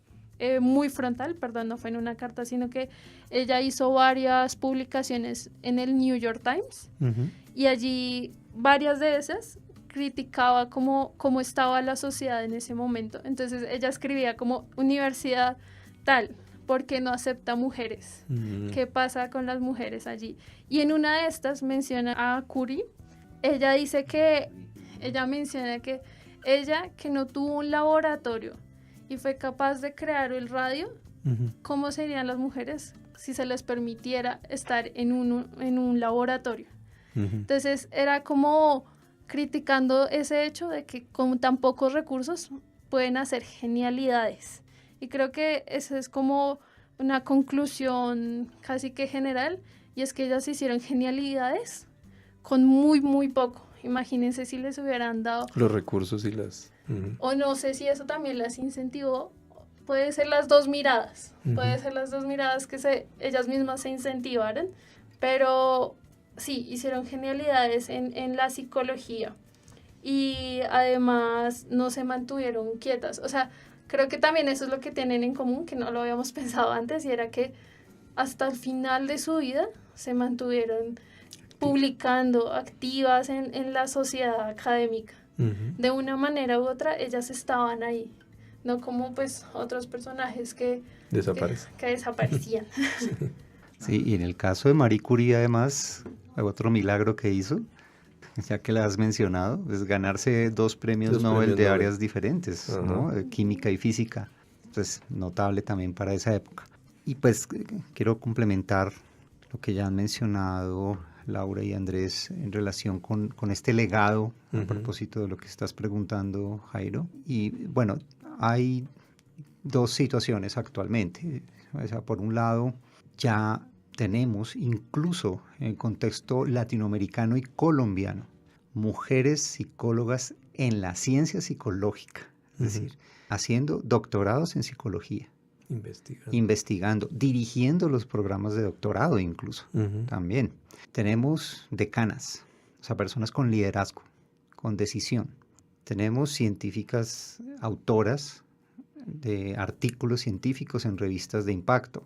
muy frontal, no fue en una carta, sino que ella hizo varias publicaciones en el New York Times, y allí varias de esas criticaba cómo estaba la sociedad en ese momento. Entonces ella escribía como universidad tal, ¿por qué no acepta mujeres? ¿Qué pasa con las mujeres allí? Y en una de estas menciona a Curie. Ella menciona que ella que no tuvo un laboratorio y fue capaz de crear el radio, ¿cómo serían las mujeres si se les permitiera estar en un laboratorio? Entonces era como criticando ese hecho de que con tan pocos recursos pueden hacer genialidades. Y creo que esa es como una conclusión casi que general, y es que ellas hicieron genialidades con muy, muy poco. Imagínense si les hubieran dado los recursos y las... o no sé si eso también las incentivó. Puede ser las dos miradas, puede ser las dos miradas que ellas mismas se incentivaron, pero sí, hicieron genialidades en la psicología y además no se mantuvieron quietas. O sea, creo que también eso es lo que tienen en común, que no lo habíamos pensado antes, y era que hasta el final de su vida se mantuvieron publicando, activas en la sociedad académica. De una manera u otra, ellas estaban ahí. No como pues otros personajes que desaparecían. Sí, y en el caso de Marie Curie, además, otro milagro que hizo, ya que la has mencionado, es ganarse 2 premios Nobel de áreas diferentes, ¿no? Química y física. Entonces, notable también para esa época. Y pues quiero complementar lo que ya han mencionado Laura y Andrés en relación con este legado, a propósito de lo que estás preguntando, Jairo. Y bueno, hay 2 situaciones actualmente. O sea, por un lado, ya tenemos, incluso en el contexto latinoamericano y colombiano, mujeres psicólogas en la ciencia psicológica, es decir, haciendo doctorados en psicología. Investigando, dirigiendo los programas de doctorado incluso, también. Tenemos decanas, o sea, personas con liderazgo, con decisión. Tenemos científicas autoras de artículos científicos en revistas de impacto,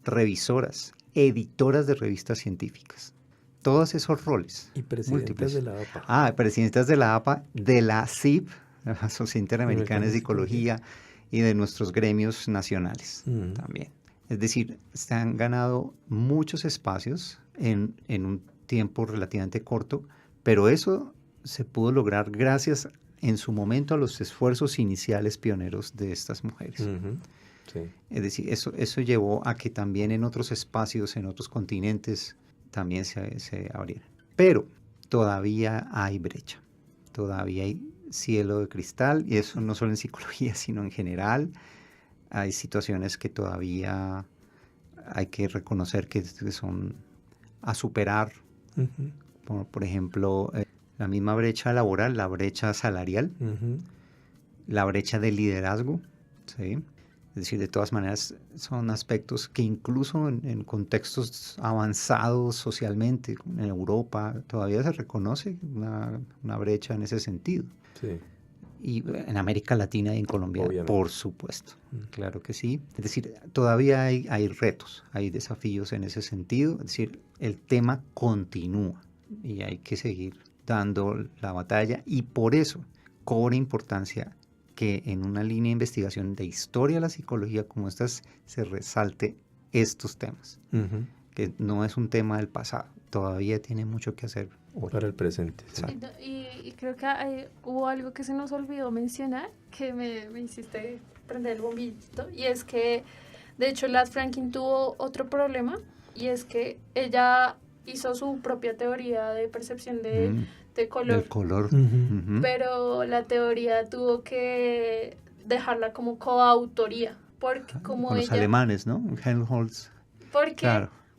revisoras, editoras de revistas científicas. Todos esos roles. Y presidentas de la APA. Presidentas de la APA, de la SIP, la Sociedad Interamericana de Psicología, y de nuestros gremios nacionales también. Es decir, se han ganado muchos espacios en un tiempo relativamente corto, pero eso se pudo lograr gracias en su momento a los esfuerzos iniciales pioneros de estas mujeres. Sí. Es decir, eso llevó a que también en otros espacios, en otros continentes, también se abrieran. Pero todavía hay brecha, todavía hay cielo de cristal, y eso no solo en psicología, sino en general. Hay situaciones que todavía hay que reconocer que son a superar, por ejemplo, la misma brecha laboral, la brecha salarial, la brecha de liderazgo, ¿sí? Es decir, de todas maneras son aspectos que incluso en contextos avanzados socialmente, en Europa, todavía se reconoce una brecha en ese sentido. Sí. Y en América Latina y en Colombia, obviamente, por supuesto, claro que sí. Es decir, todavía hay retos, hay desafíos en ese sentido. Es decir, el tema continúa y hay que seguir dando la batalla, y por eso cobra importancia que en una línea de investigación de historia de la psicología como estas se resalte estos temas, que no es un tema del pasado, todavía tiene mucho que hacer hoy. Para el presente. Sí. Y creo que hubo algo que se nos olvidó mencionar, que me hiciste prender el bombillito, y es que de hecho Ladd Franklin tuvo otro problema, y es que ella hizo su propia teoría de percepción de color. Del color. Pero la teoría tuvo que dejarla como coautoría, porque como con ella... los alemanes, ¿no? Helmholtz.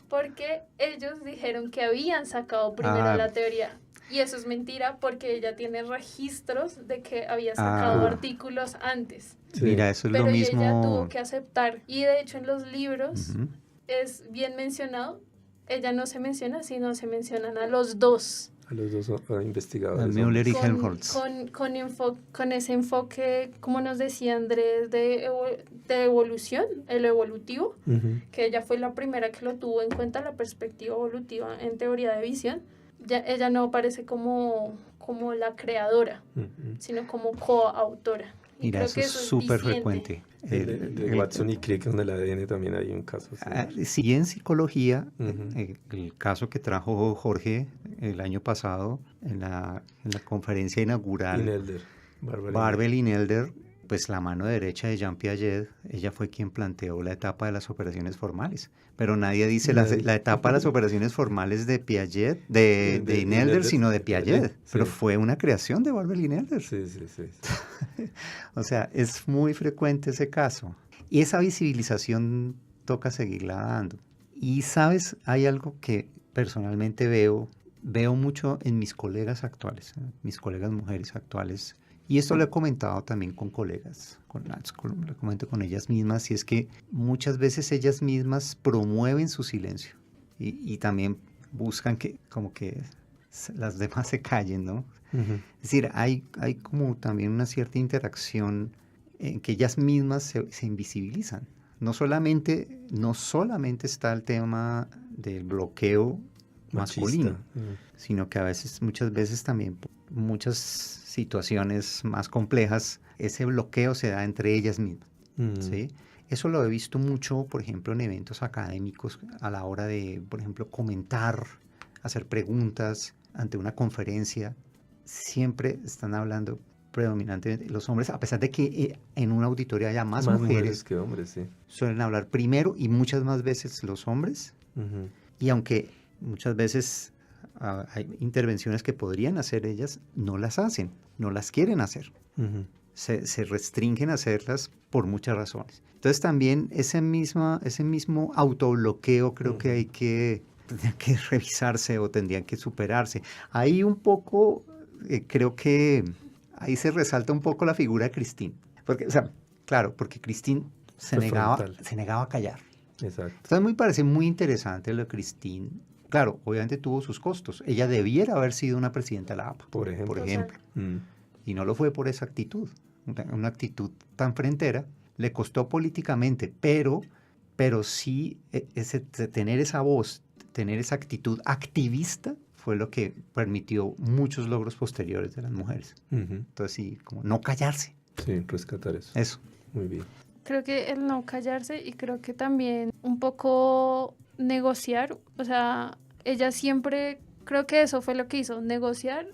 Porque ellos dijeron que habían sacado primero la teoría. Y eso es mentira, porque ella tiene registros de que había sacado artículos antes. Sí. Mira, eso es pero lo mismo. Pero ella tuvo que aceptar. Y de hecho en los libros es bien mencionado. Ella no se menciona, sino se mencionan a los dos. A los dos investigadores. Müller y Helmholtz. Con ese enfoque, como nos decía Andrés, de evolución, el evolutivo, que ella fue la primera que lo tuvo en cuenta, la perspectiva evolutiva en teoría de visión. Ella no aparece como la creadora, sino como coautora. Mira, eso es súper frecuente. De Watson y Crick, donde el ADN también hay un caso así. Sí, en psicología, el caso que trajo Jorge el año pasado en la conferencia inaugural. Inelder. Barbel Inelder, pues la mano derecha de Jean Piaget, ella fue quien planteó la etapa de las operaciones formales. Pero nadie dice la etapa de las operaciones formales de Piaget, de Inelder, sino de Piaget. Sí. Pero fue una creación de Barbel Inelder. Sí. O sea, es muy frecuente ese caso. Y esa visibilización toca seguirla dando. Y, ¿sabes? Hay algo que personalmente veo mucho en mis colegas actuales, mis colegas mujeres actuales. Y esto lo he comentado también con colegas, lo comento con ellas mismas, y es que muchas veces ellas mismas promueven su silencio y también buscan que como que las demás se callen, ¿no? Uh-huh. Es decir, hay como también una cierta interacción en que ellas mismas se invisibilizan. No solamente está el tema del bloqueo masculino, sino que muchas veces también, muchas situaciones más complejas, ese bloqueo se da entre ellas mismas, ¿sí? Eso lo he visto mucho, por ejemplo, en eventos académicos a la hora de, por ejemplo, comentar, hacer preguntas ante una conferencia. Siempre están hablando predominantemente los hombres, a pesar de que en un auditorio haya más mujeres que hombres, sí. Suelen hablar primero y muchas más veces los hombres. Uh-huh. Y aunque muchas veces hay intervenciones que podrían hacer ellas, no las hacen, no las quieren hacer. Uh-huh. Se restringen a hacerlas por muchas razones. Entonces también ese mismo autobloqueo creo que tendría que revisarse o tendrían que superarse. Ahí un poco, creo que ahí se resalta un poco la figura de Christine. Porque, o sea, claro, porque Christine se negaba a callar. Exacto. Entonces me parece muy interesante lo de Christine. Claro, obviamente tuvo sus costos. Ella debiera haber sido una presidenta de la APA, por ejemplo. Y no lo fue por esa actitud. Una actitud tan frentera. Le costó políticamente, pero sí tener esa voz, tener esa actitud activista fue lo que permitió muchos logros posteriores de las mujeres. Uh-huh. Entonces sí, como no callarse. Sí, rescatar eso. Eso. Muy bien. Creo que el no callarse y creo que también un poco negociar, o sea, ella siempre, creo que eso fue lo que hizo, negociar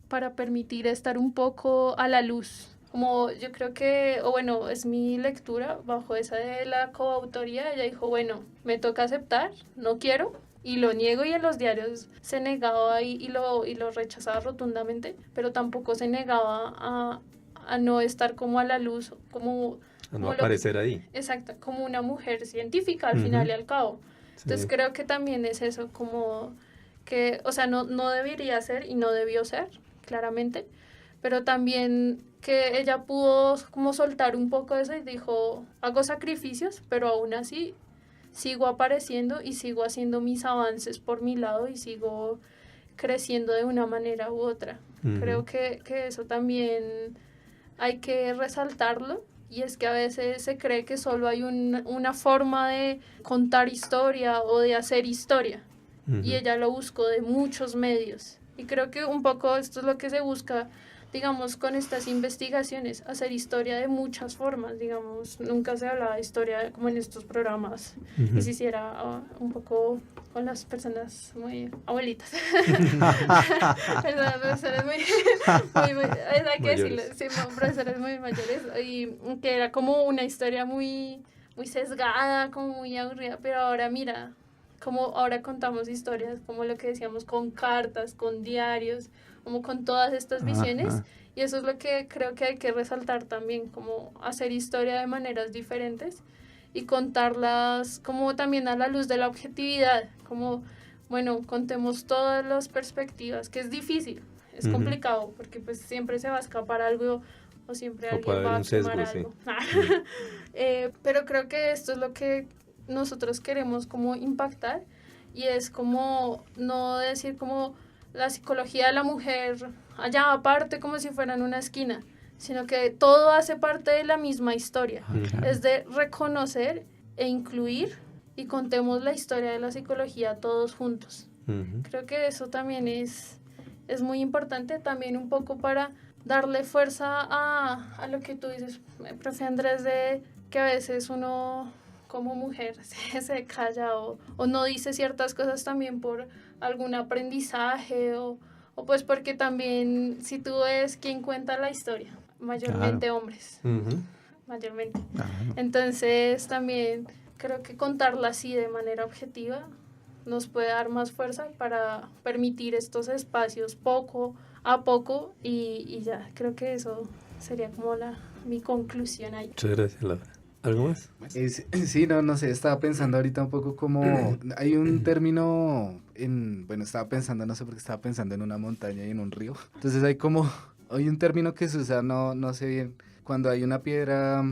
para permitir estar un poco a la luz. Como yo creo que, o bueno, es mi lectura, bajo esa de la coautoría, ella dijo, bueno, me toca aceptar, no quiero, y lo niego, y en los diarios se negaba y lo rechazaba rotundamente, pero tampoco se negaba a no estar como a la luz, como... A no aparecer ahí. Exacto, como una mujer científica al final y al cabo. Entonces creo que también es eso, como que, o sea, no debería ser y no debió ser, claramente, pero también que ella pudo como soltar un poco eso y dijo, hago sacrificios, pero aún así sigo apareciendo y sigo haciendo mis avances por mi lado y sigo creciendo de una manera u otra. Uh-huh. Creo que eso también hay que resaltarlo. Y es que a veces se cree que solo hay una forma de contar historia o de hacer historia. Uh-huh. Y ella lo buscó de muchos medios. Y creo que un poco esto es lo que se busca, digamos, con estas investigaciones, hacer historia de muchas formas, digamos. Nunca se hablaba de historia como en estos programas. Uh-huh. Y se hiciera un poco con las personas muy abuelitas. Perdón, profesores muy hay que decirlo, sí, profesores muy mayores, y que era como una historia muy, muy sesgada, como muy aburrida, pero ahora mira, como ahora contamos historias, como lo que decíamos, con cartas, con diarios, como con todas estas visiones, y eso es lo que creo que hay que resaltar también, como hacer historia de maneras diferentes, y contarlas como también a la luz de la objetividad, como, bueno, contemos todas las perspectivas, que es difícil, es complicado, porque pues siempre se va a escapar algo o siempre alguien va a quemar algo. Sí. Pero creo que esto es lo que nosotros queremos como impactar, y es como no decir como la psicología de la mujer allá aparte como si fuera en una esquina, sino que todo hace parte de la misma historia. Claro. Es de reconocer e incluir, y contemos la historia de la psicología todos juntos. Uh-huh. Creo que eso también es muy importante, también un poco para darle fuerza a lo que tú dices, profe Andrés, de que a veces uno como mujer se calla o no dice ciertas cosas también por algún aprendizaje o pues porque también si tú ves quién cuenta la historia, mayormente hombres, Ujú. mayormente. Claro. Entonces también creo que contarla así de manera objetiva nos puede dar más fuerza para permitir estos espacios poco a poco y ya, creo que eso sería como mi conclusión ahí. Muchas gracias, Laura. ¿Algo más? Sí, no sé, estaba pensando ahorita un poco como, hay un término bueno, estaba pensando, no sé por qué estaba pensando en una montaña y en un río. Entonces hay un término que se usa, no sé bien, cuando hay una piedra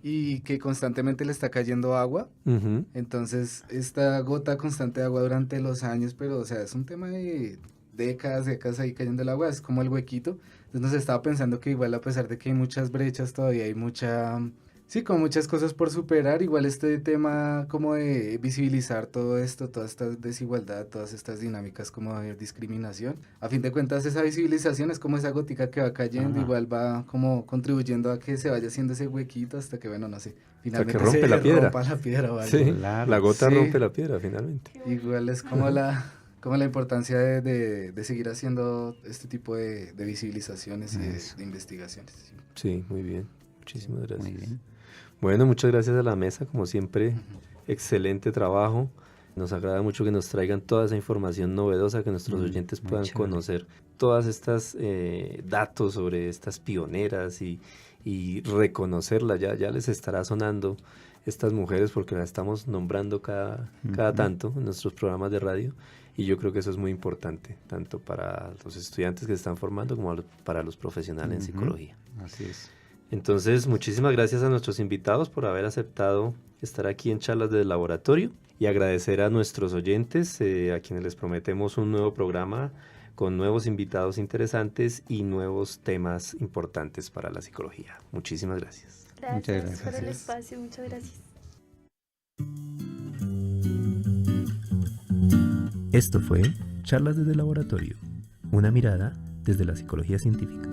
y que constantemente le está cayendo agua. Ujú. Entonces, esta gota constante de agua durante los años, pero, o sea, es un tema de décadas ahí cayendo el agua, es como el huequito. Entonces, nos estaba pensando que igual a pesar de que hay muchas brechas, todavía hay sí, como muchas cosas por superar, igual este tema como de visibilizar todo esto, toda esta desigualdad, todas estas dinámicas como de discriminación. A fin de cuentas, esa visibilización es como esa gotica que va cayendo, Ajá. igual va como contribuyendo a que se vaya haciendo ese huequito hasta que, bueno, no sé, finalmente que rompe se la piedra. rompa la piedra o algo. Sí, Claro. la gota Sí. rompe la piedra finalmente. Igual es como como la importancia de seguir haciendo este tipo de visibilizaciones y Eso. de investigaciones. Sí, muy bien. Muchísimas gracias. Muy bien. Bueno, muchas gracias a la mesa, como siempre, Ujú. excelente trabajo. Nos agrada mucho que nos traigan toda esa información novedosa, que nuestros oyentes muy puedan chévere. conocer todas estas datos sobre estas pioneras y reconocerlas. Ya les estará sonando estas mujeres porque las estamos nombrando cada Ujú. tanto en nuestros programas de radio y yo creo que eso es muy importante, tanto para los estudiantes que se están formando como para los profesionales en Ujú. psicología. Así es. Entonces, muchísimas gracias a nuestros invitados por haber aceptado estar aquí en Charlas del Laboratorio y agradecer a nuestros oyentes, a quienes les prometemos un nuevo programa con nuevos invitados interesantes y nuevos temas importantes para la psicología. Muchísimas gracias. Gracias gracias. por el espacio, muchas gracias. Esto fue Charlas desde el Laboratorio, una mirada desde la psicología científica.